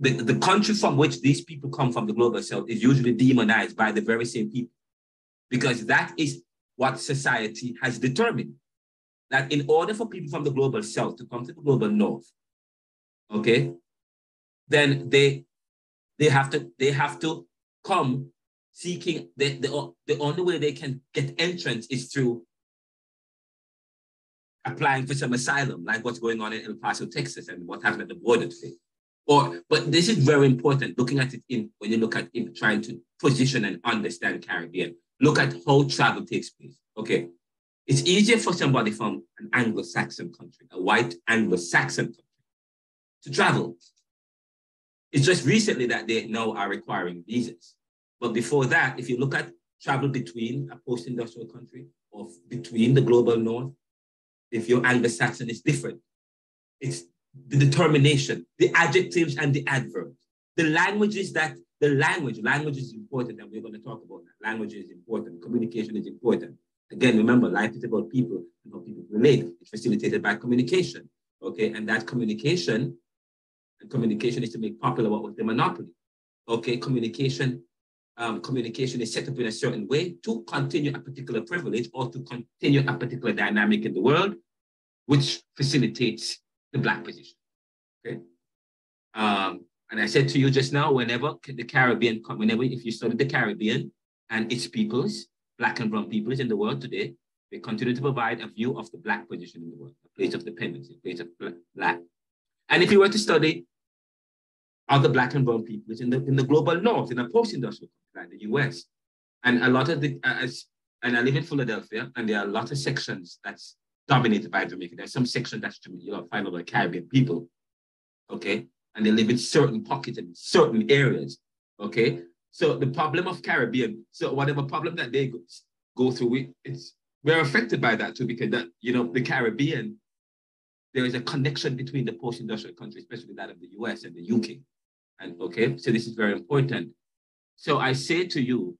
the country from which these people come from, the global south, is usually demonized by the very same people, because that is what society has determined, that in order for people from the global south to come to the global north, then they have to come seeking, the only way they can get entrance is through applying for some asylum, like what's going on in El Paso, Texas, and what happened at the border today. But this is very important, looking at it when you look at it, trying to position and understand Caribbean. Look at how travel takes place. Okay, it's easier for somebody from an Anglo-Saxon country, a white Anglo-Saxon country, to travel. It's just recently that they now are requiring visas. But before that, if you look at travel between a post-industrial country or between the global north, if you're Anglo-Saxon, it's different. It's the determination, the adjectives and the adverbs. Language is important, and we're going to talk about that. Language is important, communication is important. Again, remember, life is about people and how people relate. It's facilitated by communication, okay? And that communication is to make popular what was the monopoly, okay? Communication is set up in a certain way to continue a particular privilege or to continue a particular dynamic in the world, which facilitates the Black position, okay? And I said to you just now, if you study the Caribbean and its peoples, Black and brown peoples in the world today, they continue to provide a view of the Black position in the world, a place of dependency, a place of Black. And if you were to study other Black and brown peoples in the global north, in a post-industrial country like the US, and a lot of and I live in Philadelphia, and there are a lot of sections that's dominated by Jamaica. There's some section that's Jamaica, find about Caribbean people, okay? And they live in certain pockets and certain areas, okay? So the problem of Caribbean, so whatever problem that they go through, we're affected by that too, because the Caribbean, there is a connection between the post-industrial countries, especially that of the US and the UK. And okay, so this is very important. So I say to you,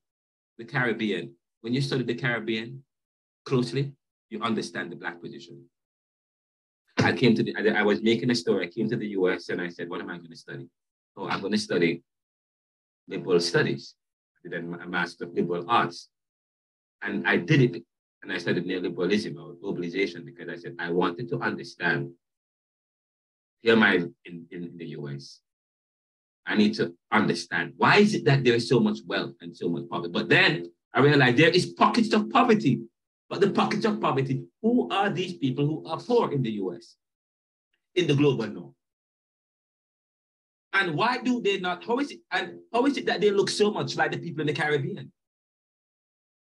the Caribbean, when you study the Caribbean closely, you understand the Black position. I was making a story. I came to the US and I said, what am I going to study? Oh, I'm going to study liberal studies. I did a master of liberal arts. And I did it, and I studied neoliberalism or globalization because I said, I wanted to understand. Here am I in the US. I need to understand, why is it that there is so much wealth and so much poverty? But then I realized there is pockets of poverty. But the pockets of poverty, who are these people who are poor in the US, in the global north? And why do they not, how is it that they look so much like the people in the Caribbean?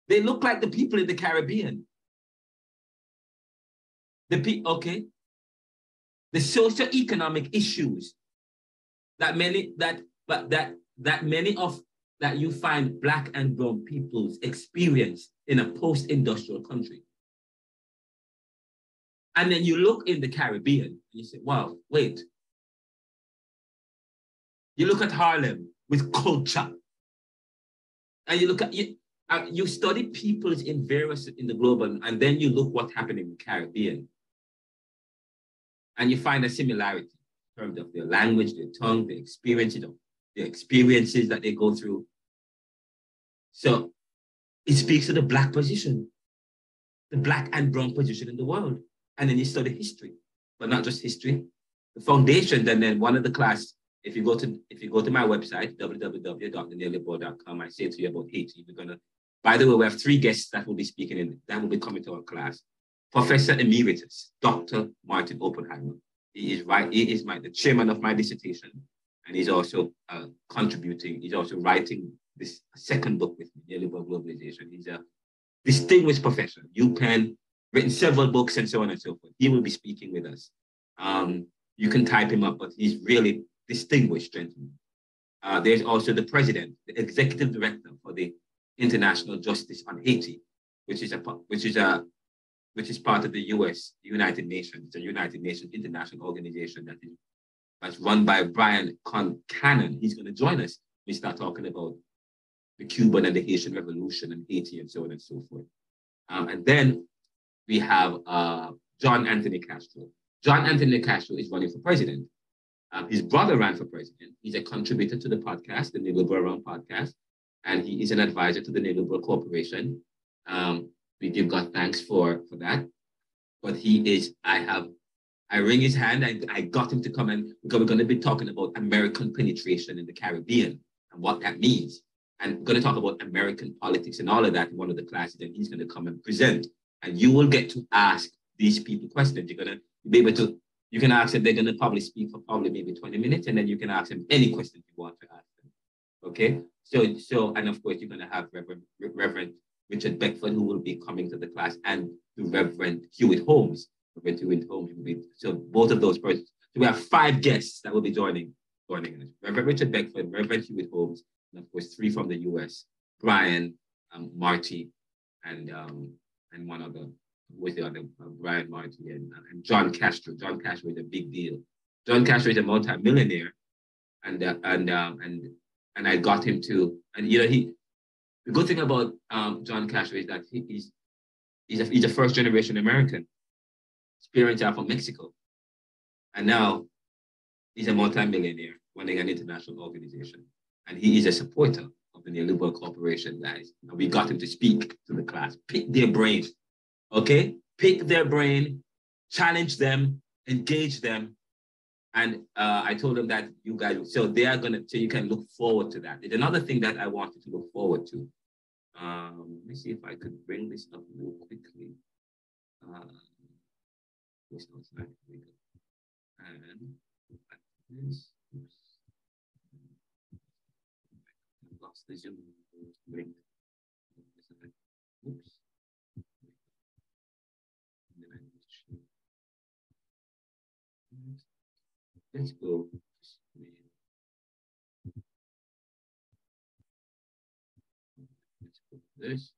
They look like the people in the Caribbean. The socioeconomic issues that you find Black and brown peoples experience in a post-industrial country. And then you look in the Caribbean and you say, wow, wait. You look at Harlem with culture. And you look at, you study peoples in the global, and then you look what happened in the Caribbean. And you find a similarity in terms of their language, their tongue, their experiences that they go through. So it speaks to the Black position, the Black and brown position in the world. And then you study history, but not just history, the foundation. And then one of the class, if you go to my website, www.neoliberal.com, I say to you about Haiti. We're gonna, by the way, we have 3 guests that will be speaking that will be coming to our class. Professor Emeritus, Dr. Martin Oppenheimer. He is the chairman of my dissertation, and he's also contributing. He's also writing this second book with me, Neoliberal Globalization. He's a distinguished professor. UPenn, written several books and so on and so forth. He will be speaking with us. You can type him up, but he's really distinguished gentleman. There's also the president, the executive director for the International Justice on Haiti, which is part of the United Nations. It's a United Nations international organization that's run by Brian Cannon. He's going to join us. We start talking about the Cuban and the Haitian Revolution and Haiti and so on and so forth. And then we have John Anthony Castro. John Anthony Castro is running for president. His brother ran for president. He's a contributor to the podcast, the Neoliberal podcast, and he is an advisor to the Neoliberal Corporation. We give God thanks for that. But I wring his hand. I got him to come, and because we're going to be talking about American penetration in the Caribbean and what that means. And we're going to talk about American politics and all of that in one of the classes, and he's going to come and present. And you will get to ask these people questions. You're going to be able to, you can ask them, they're going to probably speak for probably maybe 20 minutes, and then you can ask them any question you want to ask them. Okay? So, and of course, you're going to have Reverend Richard Beckford, who will be coming to the class, and the Reverend Hewitt Holmes. Reverend Hewitt Holmes will be, so both of those persons. So we have 5 guests that will be joining us. Reverend Richard Beckford, Reverend Hewitt Holmes, and of course 3 from the US, Brian, Marty, and one other, who was the other, Brian Marty and John Castro. John Castro is a big deal. John Castro is a multi-millionaire, and I got him to, and you know, the good thing about John Castro is that he's a first-generation American. His parents are from Mexico, and now he's a multi-millionaire running an international organization, and he is a supporter of the Neoliberal Corporation, guys. And we got him to speak to the class. Pick their brain, okay? Pick their brain, challenge them, engage them, and I told them that you guys, so they are gonna, so you can look forward to that. There's another thing that I wanted to look forward to. Let me see if I could bring this up real quickly. And this, I lost the Zoom link. Oops. Let's go. This.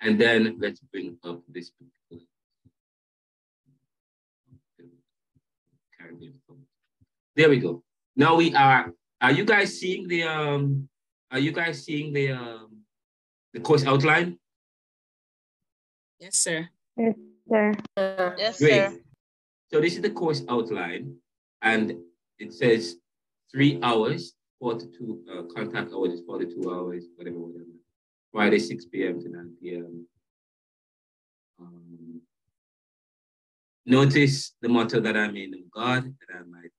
And then let's bring up this Caribbean. There we go. Now we are you guys seeing the course outline? Yes, sir. Yes, sir. Yes, Great. sir. So this is the course outline, and it says 3 hours, 42 contact hours is 42 hours, whatever. Friday, 6 p.m. to 9 p.m. Notice the motto that I may know God, that I might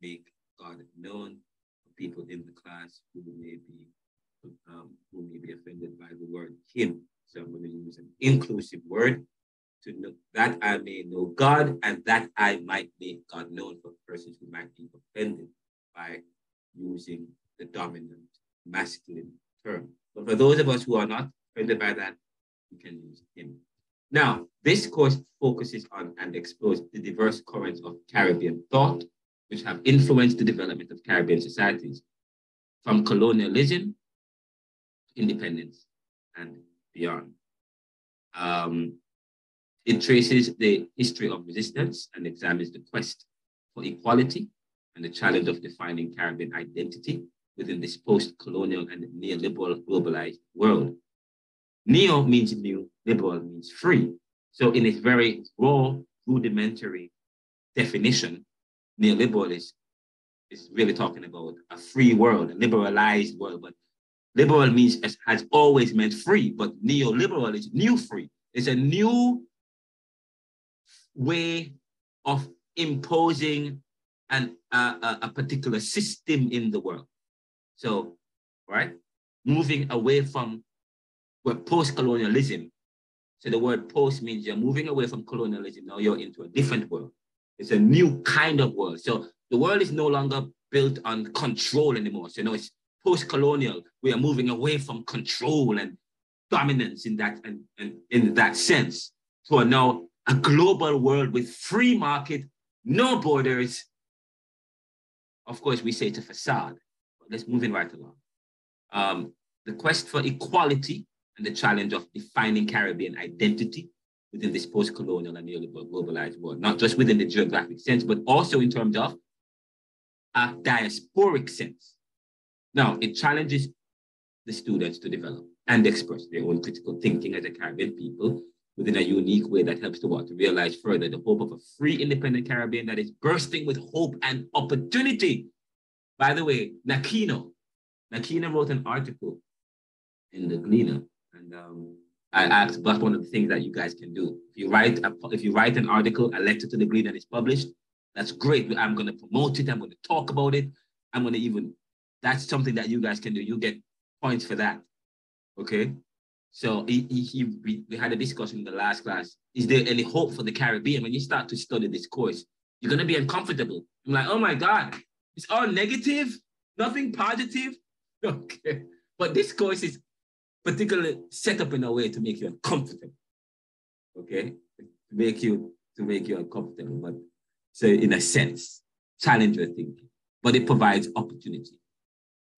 make God known for people in the class who may be offended by the word him. So I'm going to use an inclusive word to know that I may know God and that I might make God known for persons who might be offended by using the dominant masculine term. But for those of us who are not offended by that, we can use him. Now, this course focuses on and explores the diverse currents of Caribbean thought, which have influenced the development of Caribbean societies, from colonialism to independence and beyond. It traces the history of resistance and examines the quest for equality and the challenge of defining Caribbean identity within this post-colonial and neoliberal globalized world. Neo means new, liberal means free. So in its very raw, rudimentary definition, neoliberal is really talking about a free world, a liberalized world. But liberal means has always meant free, but neoliberal is new free. It's a new way of imposing a particular system in the world. So, right, moving away from post-colonialism. So the word post means you're moving away from colonialism. Now you're into a different world. It's a new kind of world. So the world is no longer built on control anymore. So, it's post-colonial. We are moving away from control and dominance in that and in that sense. So now a global world with free market, no borders. Of course, we say it's a facade, but let's move in right along. The quest for equality and the challenge of defining Caribbean identity within this post-colonial and neoliberal globalized world, not just within the geographic sense, but also in terms of a diasporic sense. Now, it challenges the students to develop and express their own critical thinking as a Caribbean people within a unique way that helps to realize further the hope of a free, independent Caribbean that is bursting with hope and opportunity. By the way, Nakino wrote an article in the Gleaner, and I asked, that's one of the things that you guys can do. If you write an article, a letter to the Gleaner, and it's published, that's great. I'm going to promote it. I'm going to talk about it. That's something that you guys can do. You get points for that. Okay. So we had a discussion in the last class. Is there any hope for the Caribbean? When you start to study this course, you're going to be uncomfortable. I'm like, oh my God, it's all negative, nothing positive. Okay. But this course is particularly set up in a way to make you uncomfortable. Okay. To make you uncomfortable. But so in a sense, challenge your thinking, but it provides opportunity.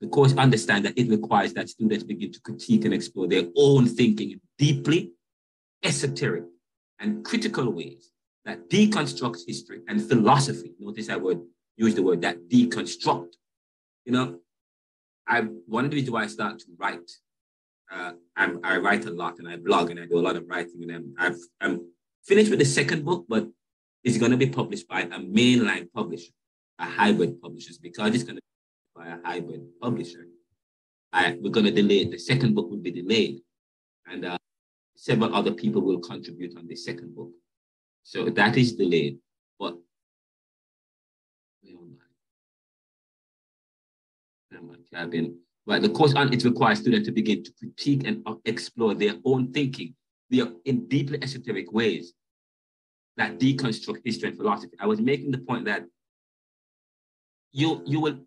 The course understands that it requires that students begin to critique and explore their own thinking in deeply esoteric and critical ways that deconstructs history and philosophy. Notice I would use the word that deconstruct. One of the reasons why I start to write, I write a lot and I blog and I do a lot of writing, and I'm finished with the second book, but it's going to be published by a mainline publisher, a hybrid publisher, because it's going to by a hybrid publisher. We're going to delay it. The second book will be delayed, and several other people will contribute on the second book. So that is delayed, but the course it requires students to begin to critique and explore their own thinking in deeply esoteric ways that deconstruct history and philosophy. I was making the point that you will,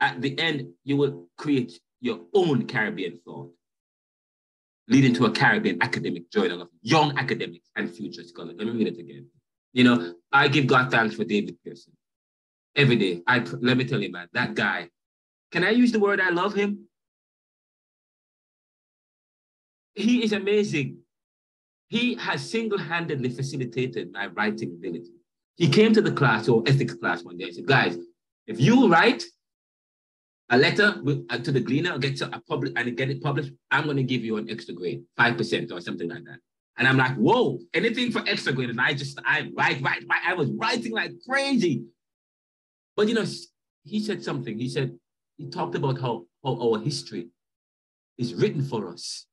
at the end, you will create your own Caribbean thought, leading to a Caribbean academic journal of young academics and future scholars. Let me read it again. I give God thanks for David Pearson. Every day, let me tell you, man, that guy, can I use the word I love him? He is amazing. He has single-handedly facilitated my writing ability. He came to the class, or ethics class one day, and said, guys, if you write a letter to the Gleaner, get it published, I'm going to give you an extra grade, 5% or something like that. And I'm like, whoa, anything for extra grade. And I write. I was writing like crazy. But, he said something. He talked about how our history is written for us.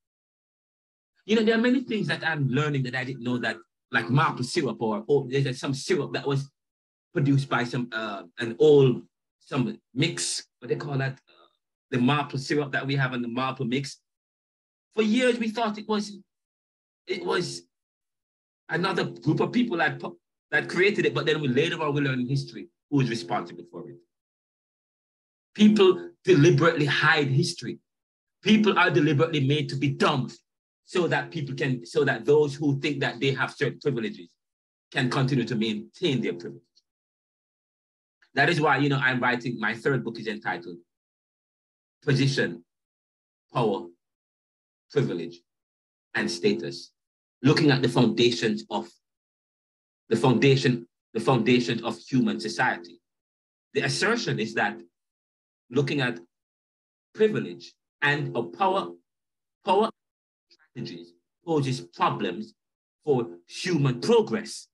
There are many things that I'm learning that I didn't know, that like maple syrup or there's some syrup that was produced by some mix, what they call that, the maple syrup that we have in the maple mix. For years, we thought it was another group of people that created it, but then later on we learn in history who is responsible for it. People deliberately hide history. People are deliberately made to be dumb so that those who think that they have certain privileges can continue to maintain their privileges. That is why, I'm writing, my third book is entitled Position, Power, Privilege, and Status, looking at the foundations of human society. The assertion is that looking at privilege and power strategies poses problems for human progress.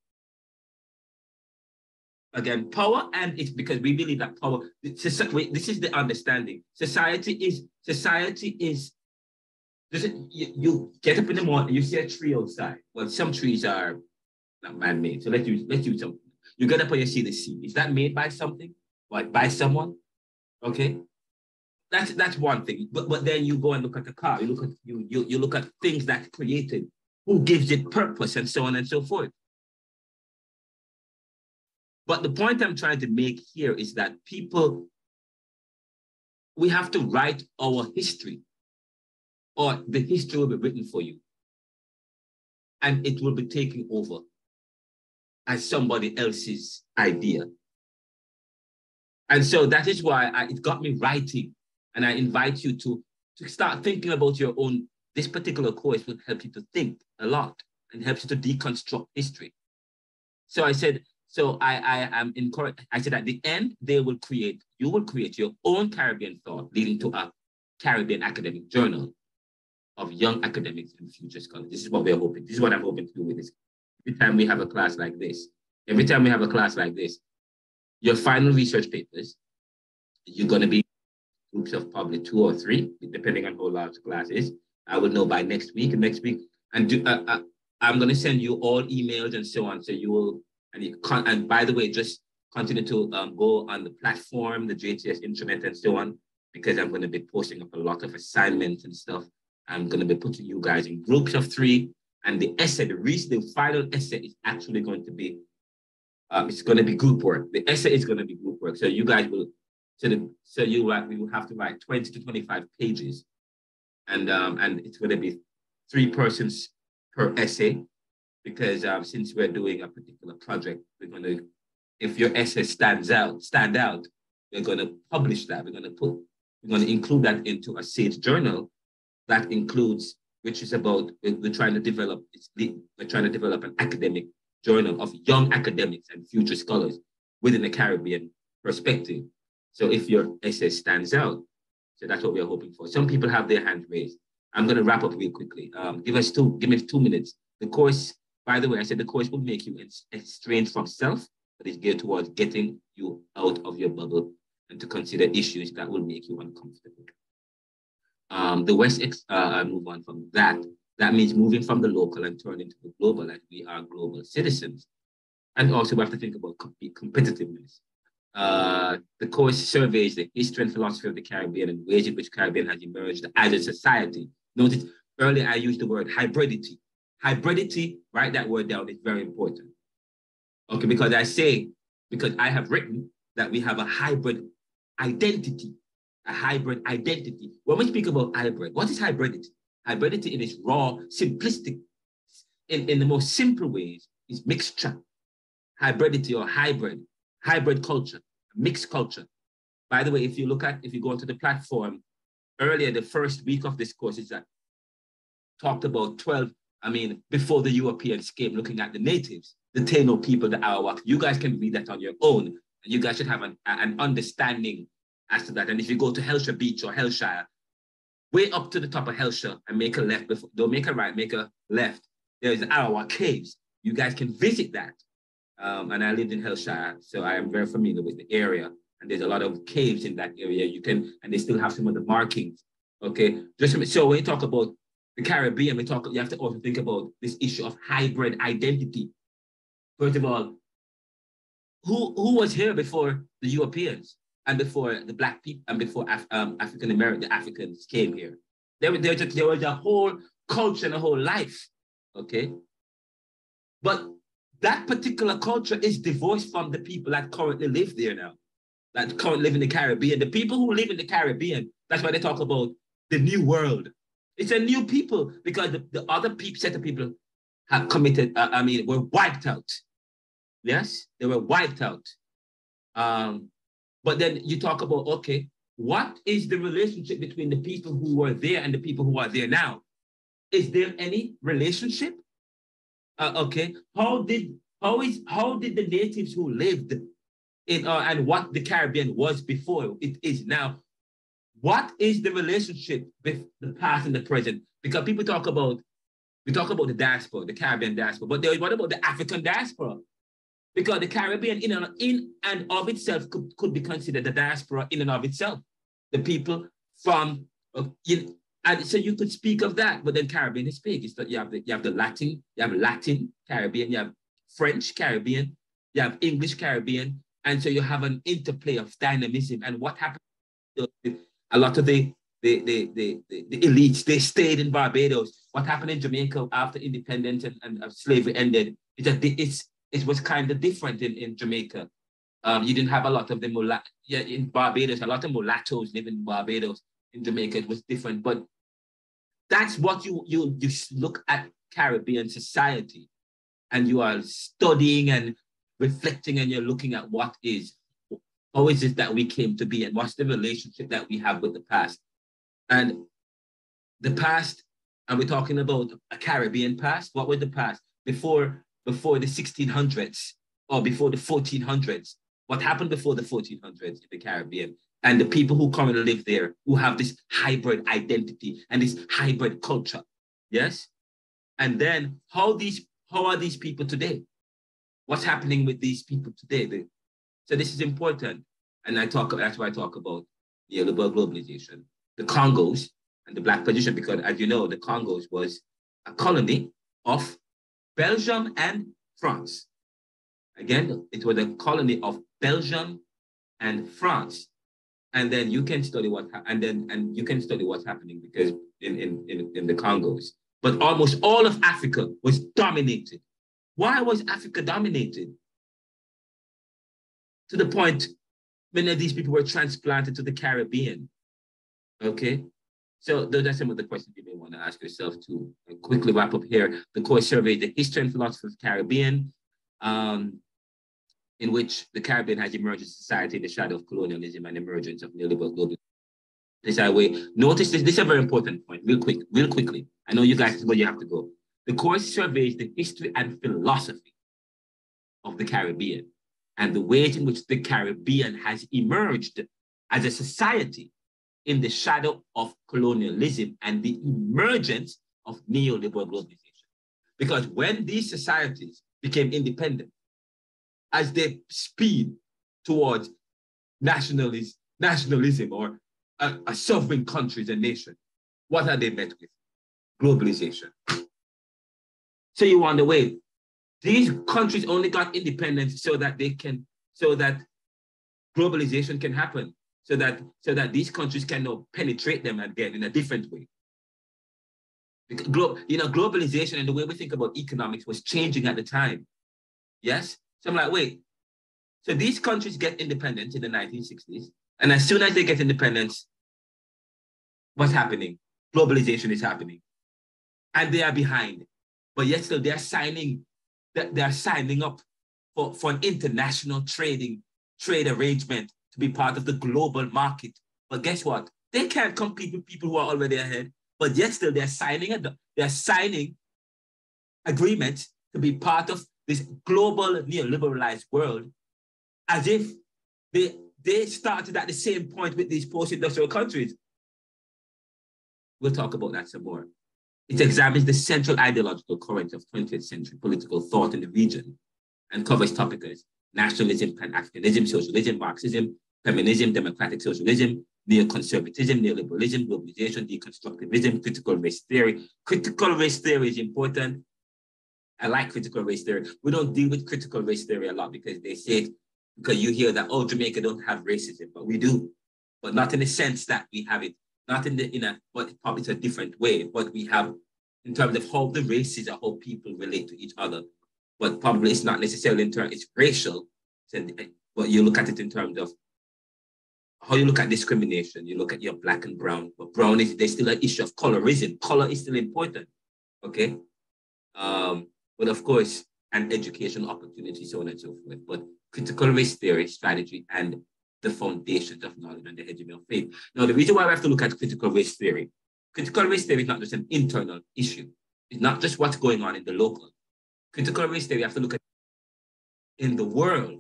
Again, power, and it's because we believe that power, this is the understanding. Society is, you get up in the morning, you see a tree outside. Well, some trees are not man-made, so let's use something. You get up and you see the sea. Is that made by something? Like by someone? Okay. That's one thing. But then you go and look at the car, you look at things that created, who gives it purpose, and so on and so forth. But the point I'm trying to make here is that people, we have to write our history, or the history will be written for you. And it will be taken over as somebody else's idea. And so that is why it got me writing. And I invite you to start thinking about your own. This particular course will help you to think a lot and helps you to deconstruct history. So I said, I am encouraged. I said at the end, you will create your own Caribbean thought, leading to a Caribbean academic journal of young academics and future scholars. This is what we're hoping. This is what I'm hoping to do with this. Every time we have a class like this, your final research papers, you're going to be groups of probably 2 or 3, depending on how large the class is. I will know by next week. And I'm going to send you all emails and so on. So you will, and by the way, just continue to go on the platform, the JTS intranet and so on, because I'm going to be posting up a lot of assignments and stuff. I'm going to be putting you guys in groups of 3. And the essay, the final essay is actually going to be, it's going to be group work. The essay is going to be group work. So you guys will, we will have to write 20 to 25 pages. And it's going to be 3 persons per essay, because since we're doing a particular project, we're going to, if your essay stand out, we're going to publish that. We're going to include that into a SAGE journal that includes, which is about, we're trying to develop an academic journal of young academics and future scholars within the Caribbean perspective. So if your essay stands out, so that's what we're hoping for. Some people have their hands raised. I'm going to wrap up real quickly. Give me 2 minutes. The course, by the way, I said the course will make you estranged from self, but it's geared towards getting you out of your bubble and to consider issues that will make you uncomfortable. The West, I move on from that. That means moving from the local and turning to the global, like we are global citizens. And also we have to think about competitiveness. The course surveys the history and philosophy of the Caribbean and ways in which Caribbean has emerged as a society. Notice earlier I used the word hybridity. Hybridity, write that word down, it's very important. Okay, because I have written that we have a hybrid identity. When we speak about hybrid, what is hybridity? Hybridity in its raw, simplistic, in the most simple ways, is mixture. Hybridity or hybrid culture, mixed culture. By the way, if you go onto the platform, earlier, the first week of this course is that talked about before the Europeans came, looking at the natives, the Taino people, the Arawak. You guys can read that on your own. And you guys should have an understanding as to that. And if you go to Hellshire Beach or Hellshire, way up to the top of Hellshire and make a left, don't make a right, make a left, there's Arawak caves. You guys can visit that. And I lived in Hellshire, so I am very familiar with the area. And there's a lot of caves in that area. And they still have some of the markings. Okay, so when you talk about the Caribbean, you have to also think about this issue of hybrid identity. First of all, who was here before the Europeans and before the Black people and before African American, the Africans came here? There was a whole culture and a whole life. Okay, but that particular culture is divorced from the people that currently live there now, that currently live in the Caribbean. The people who live in the Caribbean, that's why they talk about the new world. It's a new people because the other set of people have committed, were wiped out. Yes, they were wiped out. But then you talk about, okay, what is the relationship between the people who were there and the people who are there now? Is there any relationship? Okay, how did the natives who lived in and what the Caribbean was before it is now? What is the relationship with the past and the present? Because people talk about We talk about the diaspora, the Caribbean diaspora, but what about the African diaspora? Because the Caribbean in and of itself could be considered the diaspora in and of itself. The people from, and so you could speak of that, but then Caribbean is big. It's that you have the Latin, you have Latin Caribbean, you have French Caribbean, you have English Caribbean, and so you have an interplay of dynamism. And what happened? A lot of the elites, they stayed in Barbados. What happened in Jamaica after independence and slavery ended is that it was kind of different in Jamaica. You didn't have a lot of the in Barbados. A lot of mulattoes live in Barbados. In Jamaica, it was different. But that's what you look at Caribbean society, and you are studying and reflecting, and you're looking at how is it that we came to be, and what's the relationship that we have with the past. And the past, and we're talking about a Caribbean past. What was the past before the 1600s or before the 1400s? What happened before the 1400s in the Caribbean? And the people who currently live there, who have this hybrid identity and this hybrid culture, yes? And then how are these people today? What's happening with these people today? So this is important. And that's why I talk about neoliberal globalization. The Congos and the Black position, because as you know, the Congos was a colony of Belgium and France. Again, it was a colony of Belgium and France. And then you can study what's happening because in the Congos. But almost all of Africa was dominated. Why was Africa dominated? To the point, many of these people were transplanted to the Caribbean. Okay, so those are some of the questions you may want to ask yourself to quickly wrap up here. The course surveys the history and philosophy of the Caribbean, in which the Caribbean has emerged as a society in the shadow of colonialism and emergence of neoliberal globalism. This way. Notice this is a very important point, real quickly. I know you guys, but you have to go. The course surveys the history and philosophy of the Caribbean and the ways in which the Caribbean has emerged as a society in the shadow of colonialism and the emergence of neoliberal globalization. Because when these societies became independent, as they speed towards nationalism or a sovereign countries and nation, what are they met with? Globalization. So you wonder, wait, these countries only got independence so that globalization can happen, so that these countries can now penetrate them again in a different way. Globalization and the way we think about economics was changing at the time. Yes? So I'm like, wait, so these countries get independence in the 1960s, and as soon as they get independence, what's happening? Globalization is happening. And they are behind. But yet still they're signing up for an international trade arrangement to be part of the global market. But guess what? They can't compete with people who are already ahead. But yet still they're signing agreements to be part of this global neoliberalized world, as if they started at the same point with these post-industrial countries. We'll talk about that some more. It examines the central ideological currents of 20th century political thought in the region and covers topics as nationalism, Pan-Africanism, socialism, Marxism, feminism, democratic socialism, neoconservatism, neoliberalism, globalization, deconstructivism, critical race theory. Critical race theory is important. I like critical race theory. We don't deal with critical race theory a lot because they say it, because you hear that, oh, Jamaica don't have racism, but we do. But not in the sense that we have it, not but probably it's a different way, what we have in terms of how the races or how people relate to each other. But probably it's not necessarily in terms, it's racial, but you look at it in terms of how you look at discrimination. You look at your black and brown, but brown there's still an issue of colorism. Color is still important, okay? But of course, and educational opportunities, so on and so forth. But critical race theory, strategy, and the foundations of knowledge and the hegemony of faith. Now, the reason why we have to look at critical race theory is not just an internal issue. It's not just what's going on in the local. Critical race theory, you have to look at it in the world.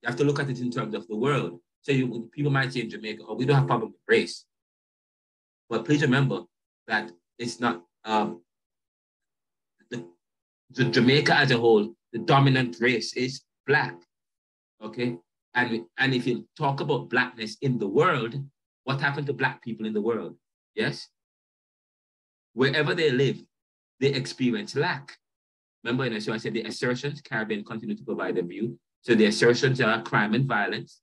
You have to look at it in terms of the world. So people might say in Jamaica, oh, we don't have a problem with race. But please remember that it's not, Jamaica as a whole, the dominant race is Black, okay? And if you talk about Blackness in the world, what happened to Black people in the world? Yes? Wherever they live, they experience lack. Remember, so I said the assertions, Caribbean continue to provide a view. So the assertions are crime and violence,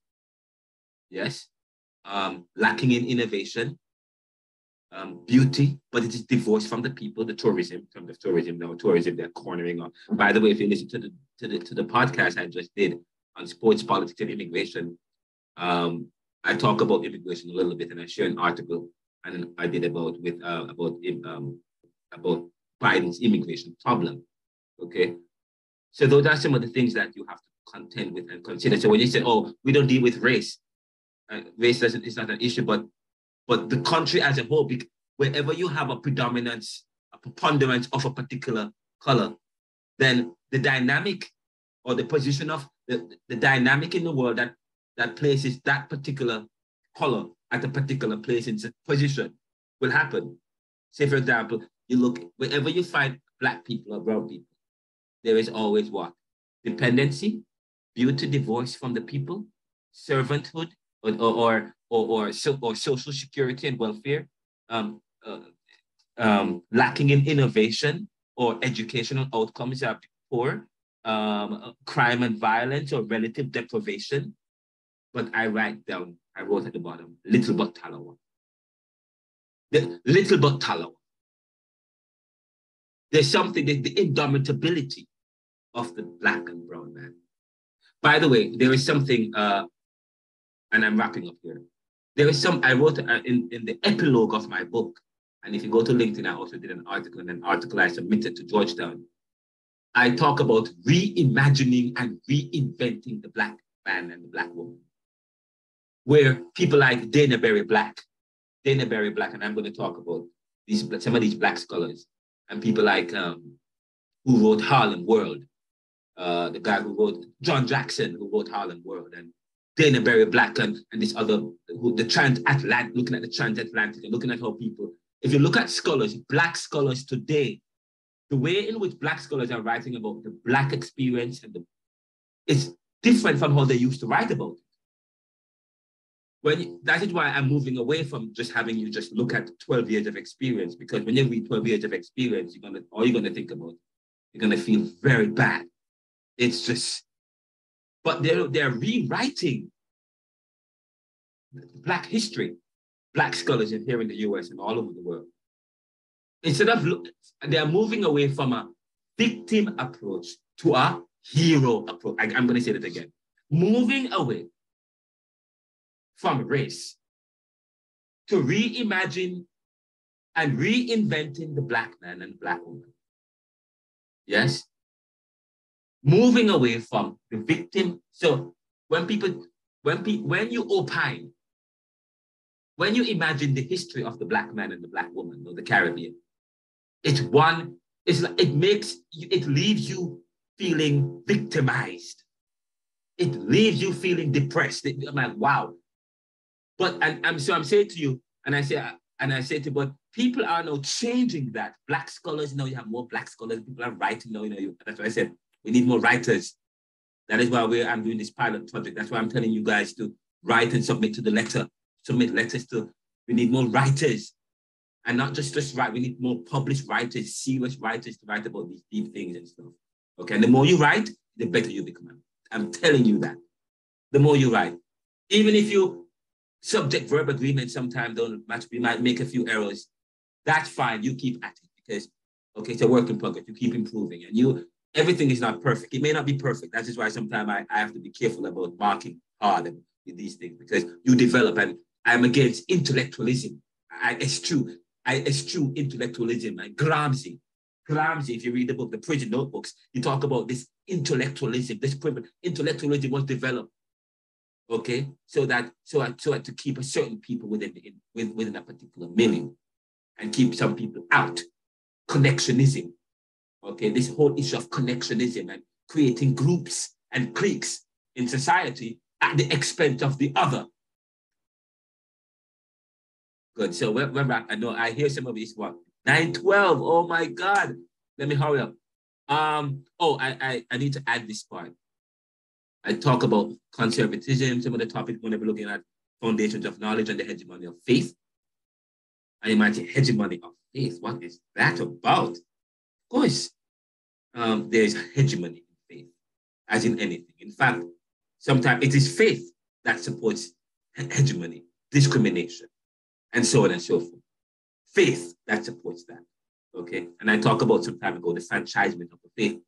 yes? Lacking in innovation, beauty, but it is divorced from the people, the tourism, they're cornering on. By the way, if you listen to the podcast I just did on sports, politics, and immigration, I talk about immigration a little bit, and I share an article and I did about Biden's immigration problem. Okay, so those are some of the things that you have to contend with and consider. So when you say, "Oh, we don't deal with race," race is not an issue, but the country as a whole, wherever you have a preponderance of a particular color, then the dynamic or the position of the dynamic in the world that places that particular color at a particular place in position will happen. Say, for example, you look, wherever you find Black people or brown people, there is always what? Dependency, beauty divorced from the people, servanthood, or social security and welfare, lacking in innovation or educational outcomes are poor, crime and violence or relative deprivation. But I wrote at the bottom, little but Talawa. The little but Talawa. There's something, the indomitability of the Black and brown man. By the way, there is something, and I'm wrapping up here. There is I wrote in the epilogue of my book, and if you go to LinkedIn, I also did an article, and an article I submitted to Georgetown. I talk about reimagining and reinventing the Black man and the Black woman, where people like Dana Berry Black, and I'm going to talk about some of these Black scholars, and people like who wrote Harlem World, the guy who wrote, John Jackson, who wrote Harlem World, and Dana Berry Black, and this other, looking at the transatlantic and looking at how people, if you look at scholars, Black scholars today, the way in which Black scholars are writing about the Black experience it's different from how they used to write about it. That is why I'm moving away from just having you just look at 12 years of experience, because when you read 12 years of experience, all you're gonna think about, you're gonna feel very bad. It's just, but they're rewriting Black history, Black scholars here in the US and all over the world. Instead of, they're moving away from a victim approach to a hero approach. I'm gonna say that again. Moving away from race to reimagine and reinventing the Black man and Black woman. Yes? Moving away from the victim. So when you opine, when you imagine the history of the Black man and the Black woman or the Caribbean, it leaves you feeling victimized. It leaves you feeling depressed. I'm like, wow. But I'm saying to you, and I say to you, but people are now changing that. Black scholars, you have more Black scholars. People are writing now. That's why I said we need more writers. That is why I'm doing this pilot project. That's why I'm telling you guys to write and submit letters to. We need more writers, and not just write. We need more published writers, serious writers to write about these deep things and stuff. Okay, and the more you write, the better you become. I'm telling you that. The more you write, even if you subject-verb agreements sometimes don't match, we might make a few errors. That's fine. You keep at it because, okay, it's a work in progress. You keep improving, and everything is not perfect. It may not be perfect. That is why sometimes I have to be careful about marking hard with these things, because you develop, and I'm against intellectualism. I eschew intellectualism. And Gramsci, if you read the book, The Prison Notebooks, you talk about this intellectualism. Intellectualism was developed, okay, so to keep a certain people within a particular milieu, and keep some people out. Connectionism, okay, this whole issue of connectionism and creating groups and cliques in society at the expense of the other. Good. So we're back. I know I hear some of these. What? 9:12. Oh my God. Let me hurry up. I need to add this part. I talk about conservatism, some of the topics when we're looking at foundations of knowledge and the hegemony of faith. I imagine hegemony of faith. What is that about? Of course, there's hegemony in faith, as in anything. In fact, sometimes it is faith that supports hegemony, discrimination, and so on and so forth. Faith that supports that. Okay, and I talked about some time ago the franchisement of the faith.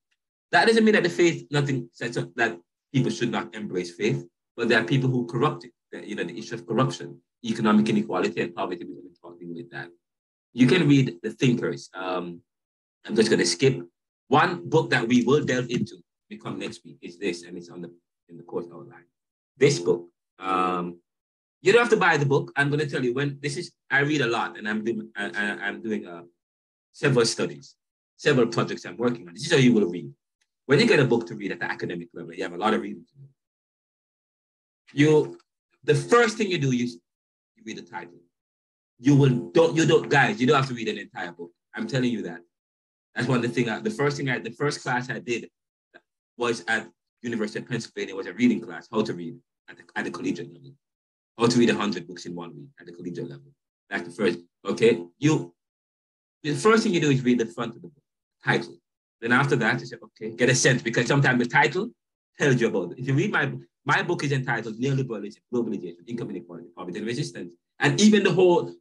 That doesn't mean that the faith, nothing sets up that people should not embrace faith, but there are people who corrupt it. The issue of corruption, economic inequality, and poverty. We're going to talk with that. You can read the thinkers. I'm just going to skip one book that we will delve into. We come next week. Is this, and it's in the course outline. This book. You don't have to buy the book. I'm going to tell you I read a lot, and I'm doing several studies, several projects I'm working on. This is how you will read. When you get a book to read at the academic level, you have a lot of reading to do. The first thing you do is you read the title. You don't guys, you don't have to read an entire book. I'm telling you that. That's one of the things. The first class I did was at University of Pennsylvania. Was a reading class, how to read at the collegiate level. How to read 100 books in 1 week at the collegiate level. That's the first. Okay, the first thing you do is read the front of the book, title. Then after that, you say, okay, get a sense, because sometimes the title tells you about it. If you read my book is entitled Neoliberalism, Globalization, Income Inequality, Poverty, and Resistance. And even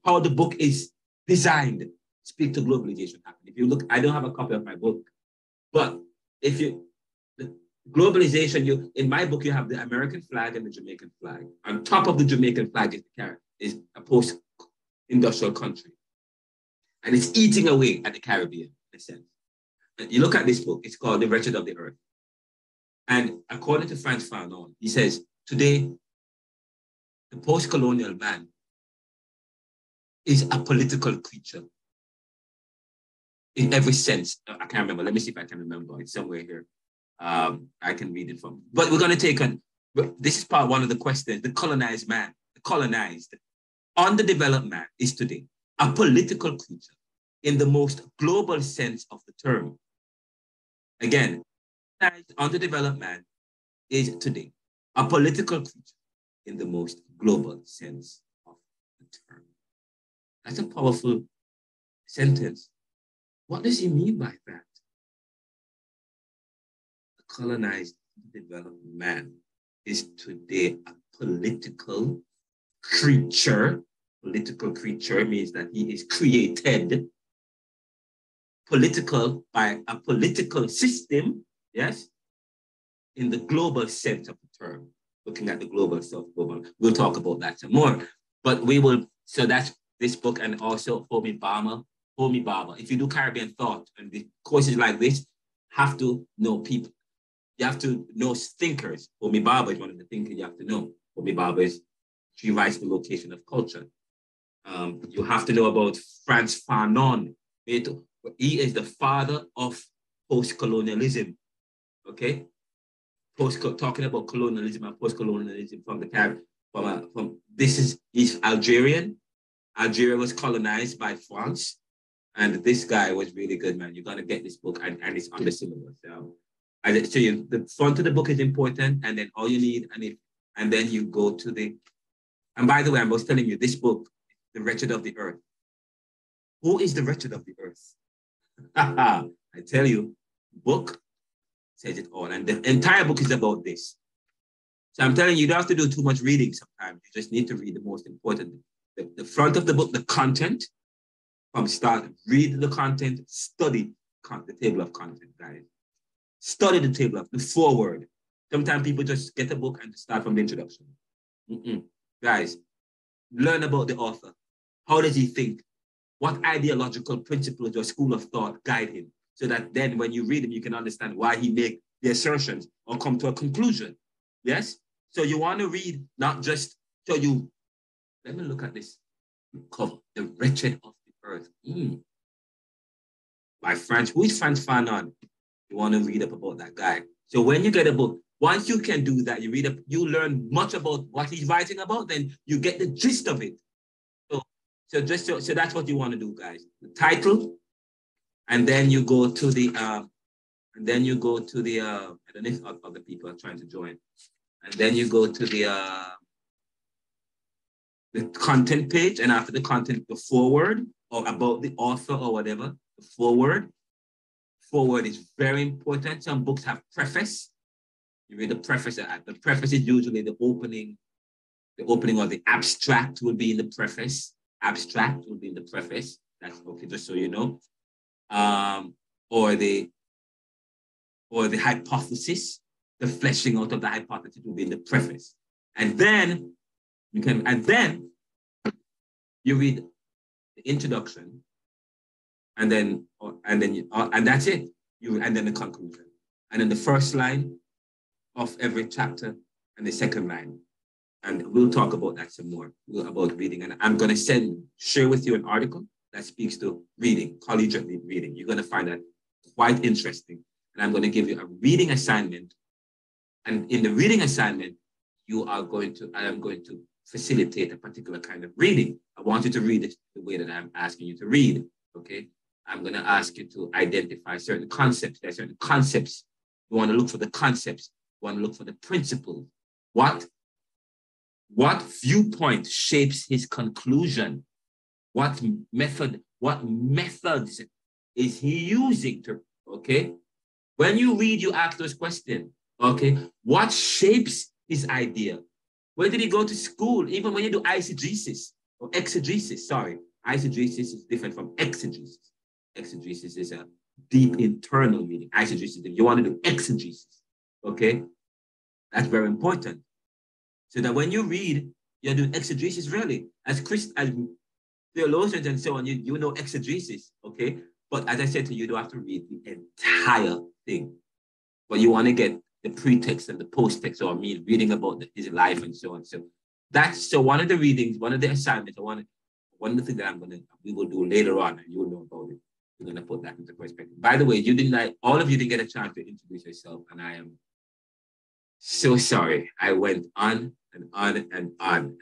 how the book is designed speak to globalization. If you look, I don't have a copy of my book, but the globalization, in my book, you have the American flag and the Jamaican flag. On top of the Jamaican flag is a post-industrial country. And it's eating away at the Caribbean, in a sense. And you look at this book, it's called The Wretched of the Earth. And according to Frantz Fanon, he says, today, the post-colonial man is a political creature in every sense. I can't remember. Let me see if I can remember. It's somewhere here. I can read it from. But we're going to take this is part one of the questions. The colonized man, the colonized, underdeveloped man is today a political creature in the most global sense of the term. Again, underdeveloped man is today a political creature in the most global sense of the term. That's a powerful sentence. What does he mean by that? The colonized, developed man is today a political creature. Political creature means that he is created political by a political system, yes, in the global sense of the term, looking at the global self-global. We'll talk about that some more, but so that's this book, and also Homi Bhabha. If you do Caribbean thought and the courses like this, have to know people. You have to know thinkers. Homi Bhabha is one of the thinkers you have to know. Homi Bhabha she writes the location of culture. You have to know about Frantz Fanon. He is the father of post-colonialism. Okay, talking about colonialism and post-colonialism from the Caribbean. He's Algerian. Algeria was colonized by France, and this guy was really good, man. You're gonna get this book, and it's on the syllabus. I tell you, the front of the book is important, and then all you need, and then you go to the. And by the way, I was telling you this book, The Wretched of the Earth. Who is the wretched of the earth? I tell you, book says it all. And the entire book is about this. So I'm telling you, you don't have to do too much reading sometimes. You just need to read the most important. The front of the book, the content, from start, read the content, study the table of content, guys. Study the table of the foreword. Sometimes people just get a book and start from the introduction. Guys, learn about the author. How does he think? What ideological principles or school of thought guide him? So that then when you read him, you can understand why he make the assertions or come to a conclusion. Yes? So you want to read, not just so you, let me look at this cover, The Wretched of the Earth. By Frantz. Who is Frantz Fanon? You want to read up about that guy. So when you get a book, once you can do that, you read up, you learn much about what he's writing about, then you get the gist of it. So that's what you want to do, guys. The title, and then you go to the and then you go to the, I don't know if other people are trying to join, and then you go to the content page, and after the content, the foreword, or about the author or whatever, the foreword. Foreword is very important. Some books have preface. You read the preface. The preface is usually the opening or the abstract will be in the preface. Abstract will be in the preface. That's okay, just so you know. Or the hypothesis, the fleshing out of the hypothesis will be in the preface. And then you read the introduction, and that's it. And then the conclusion. And then the first line of every chapter and the second line. And we'll talk about that some more, about reading. And I'm going to share with you an article that speaks to reading, collegiate reading. You're going to find that quite interesting. And I'm going to give you a reading assignment. And in the reading assignment, I am going to facilitate a particular kind of reading. I want you to read it the way that I'm asking you to read, okay? I'm going to ask you to identify certain concepts. There are certain concepts. You want to look for the concepts. You want to look for the principles. What viewpoint shapes his conclusion? What methods is he using to, okay? When you read, you ask those questions, okay? What shapes his idea? Where did he go to school? Even when you do eisegesis or exegesis, sorry. Eisegesis is different from exegesis. Exegesis is a deep internal meaning. Eisegesis, if you want to do exegesis, okay? That's very important. So that when you read, you're doing exegesis really. As theologians and so on, you know exegesis, okay? But as I said to you, you don't have to read the entire thing. But you want to get the pretext and the post-text, or reading about his life and so on. So one of the readings, one of the assignments, one of the things that we will do later on, and you'll know about it. We're going to put that into perspective. By the way, all of you didn't get a chance to introduce yourself, and I am so sorry. I went on and on and on,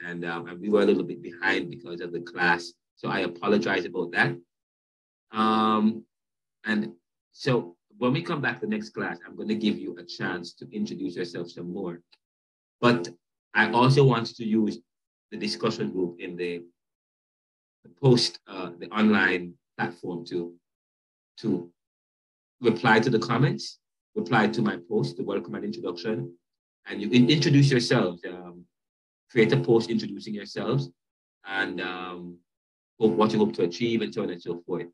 and we were a little bit behind because of the class. So I apologize about that. And so when we come back to the next class, I'm going to give you a chance to introduce yourself some more. But I also want to use the discussion group in the online platform to reply to the comments, reply to my post, the welcome and introduction, and you introduce yourselves, create a post introducing yourselves, and what you hope to achieve, and so on and so forth.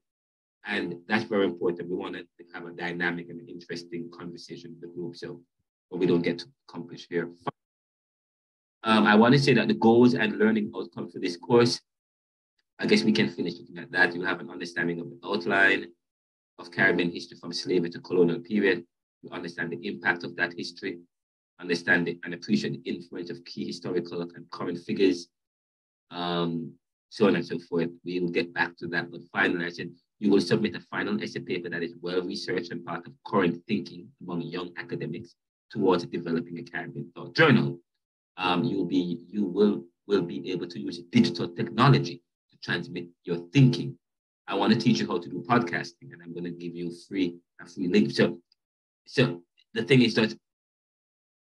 And that's very important. We want to have a dynamic and interesting conversation with the group, so what we don't get to accomplish here. I want to say that the goals and learning outcomes for this course, I guess we can finish looking at that. You have an understanding of the outline of Caribbean history from slavery to colonial period. You understand the impact of that history, understand it and appreciate the influence of key historical and current figures, so on and so forth. We will get back to that. But finally, I said, you will submit a final essay paper that is well-researched and part of current thinking among young academics towards developing a Caribbean thought journal. You will be able to use digital technology to transmit your thinking. I want to teach you how to do podcasting, and I'm going to give you a free link. So the thing is that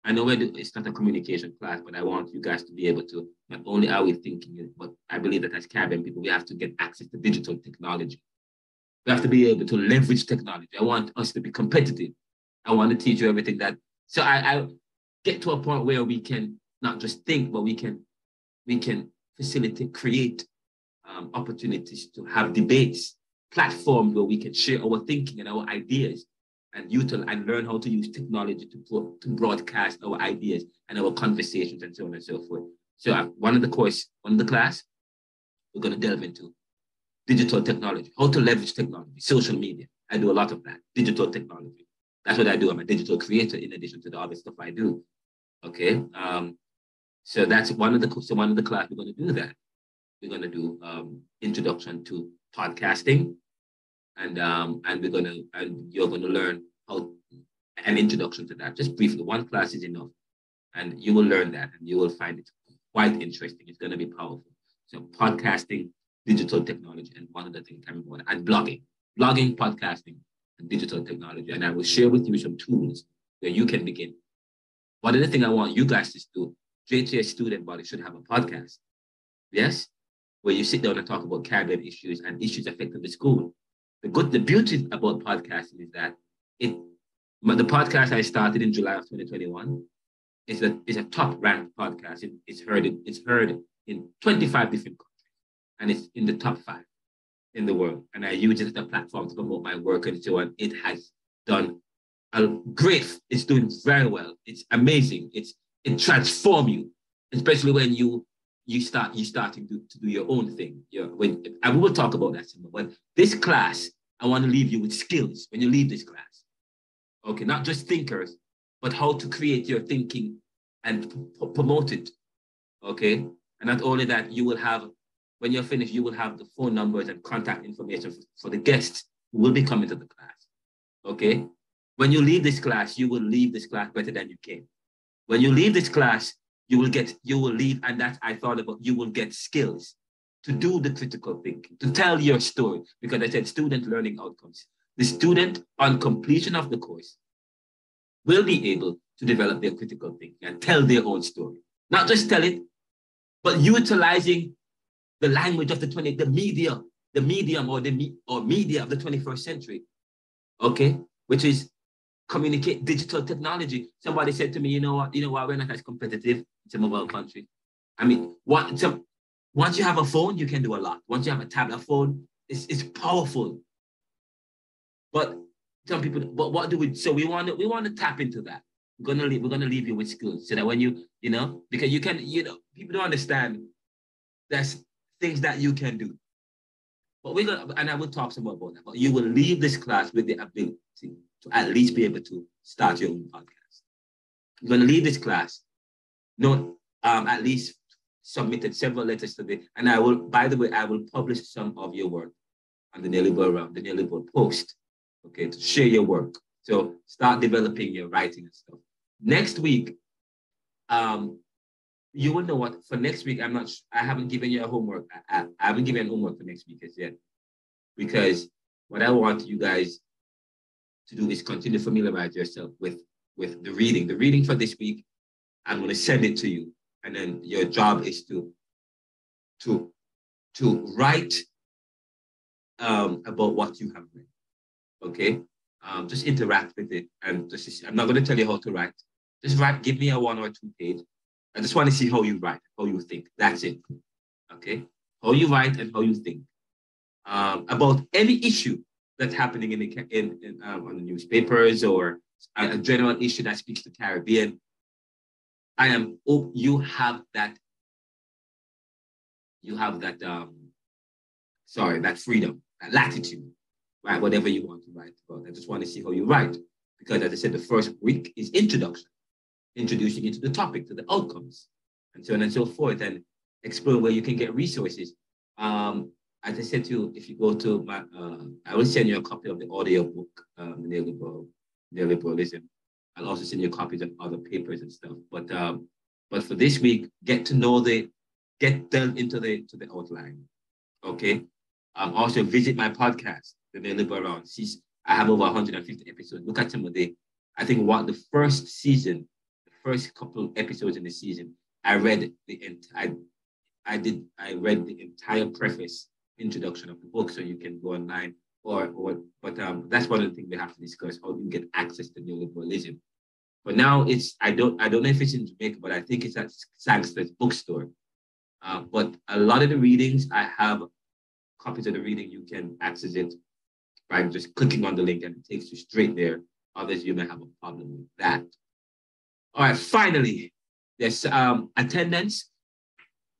I know it's not a communication class, but I want you guys to be able to, not only are we thinking it, but I believe that as Caribbean people, we have to get access to digital technology. We have to be able to leverage technology. I want us to be competitive. I want to teach you everything that, so I get to a point where we can not just think, but we can facilitate, create opportunities to have debates, platforms where we can share our thinking and our ideas, and learn how to use technology to broadcast our ideas and our conversations and so on and so forth. So one of the class, we're going to delve into digital technology, how to leverage technology, social media. I do a lot of that, digital technology. That's what I do. I'm a digital creator in addition to the other stuff I do. Okay. So that's one of the class we're going to do that. We're going to do introduction to podcasting, and you're going to learn how an introduction to that. Just briefly, one class is enough, and you will learn that, and you will find it quite interesting. It's going to be powerful. So podcasting, digital technology, and one other thing, and blogging, podcasting, and digital technology. And I will share with you some tools where you can begin. One of the things I want you guys to do, JTS student body should have a podcast. Yes? Where you sit down and talk about Caribbean issues and issues affecting the school. The beauty about podcasting is that the podcast I started in July of 2021 is a top ranked podcast. It's heard in 25 different countries, and it's in the top 5 in the world. And I use it as a platform to promote my work and so on. It has done great. It's doing very well. It's amazing. It transforms you, especially when you start to do your own thing. And we will talk about that some more. But this class, I want to leave you with skills when you leave this class. Okay, not just thinkers, but how to create your thinking and promote it. Okay, and not only that, you will have, when you're finished, you will have the phone numbers and contact information for the guests who will be coming to the class. Okay, when you leave this class, you will leave this class better than you came. When you leave this class, you will leave, and that I thought about, you will get skills to do the critical thinking, to tell your story, because I said student learning outcomes. The student on completion of the course will be able to develop their critical thinking and tell their own story. Not just tell it, but utilizing the language of the media or media of the 21st century, okay? Which is communicate digital technology. Somebody said to me, you know what, we're not as competitive in some of our countries. I mean, once you have a phone, you can do a lot. Once you have a tablet phone, it's powerful. But some people, but what do we? So we want to tap into that. We're gonna leave you with skills so that when because you can, people don't understand. There's things that you can do. But and I will talk some more about that. But you will leave this class with the ability to at least be able to start your own podcast. You're gonna leave this class, at least submitted several letters today. And I will, by the way, I will publish some of your work on the Neoliberal post. Okay, to share your work. So start developing your writing and stuff. Next week, you will know what, for next week, I haven't given you a homework. I haven't given homework for next week as yet. Because what I want you guys to do is continue to familiarize yourself with the reading. The reading for this week, I'm going to send it to you. And then your job is to write about what you have read. Okay, just interact with it, and I'm not going to tell you how to write. Just write. Give me a 1 or 2 page. I just want to see how you write, how you think. That's it. Okay, how you write and how you think about any issue that's happening on the newspapers or a general issue that speaks to Caribbean. You have that freedom, that latitude. Write whatever you want to write about. I just want to see how you write. Because as I said, the first week is introduction, introducing you to the topic, to the outcomes, and so on and so forth, and explore where you can get resources. As I said to you, if you go to my, I will send you a copy of the audio book, Neoliberalism. I'll also send you copies of other papers and stuff. But for this week, get delve into the outline. Okay. Also visit my podcast, the Neoliberal. I have over 150 episodes. Look at some of the, I think the first couple of episodes in the season, I read I read the entire preface, introduction of the book, so you can go online but that's one of the things we have to discuss, how you get access to neoliberalism. But now I don't know if it's in Jamaica, but I think it's at Sangster's bookstore. But a lot of the readings, I have copies of the reading. You can access it by just clicking on the link and it takes you straight there. Others, you may have a problem with that. All right, finally, there's attendance.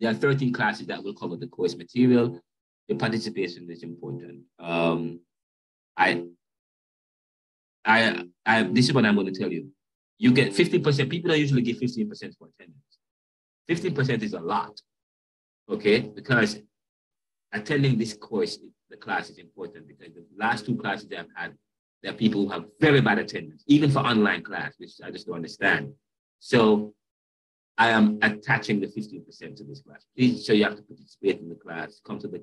There are 13 classes that will cover the course material. Your participation is important. This is what I'm going to tell you. You get 50%. People don't usually give 15% for attendance. 15% is a lot, okay? Because attending this course, the class is important, because the last 2 classes that I've had, there are people who have very bad attendance, even for online class, which I just don't understand. So I am attaching the 15% to this class. Please, so you have to participate in the class, come to the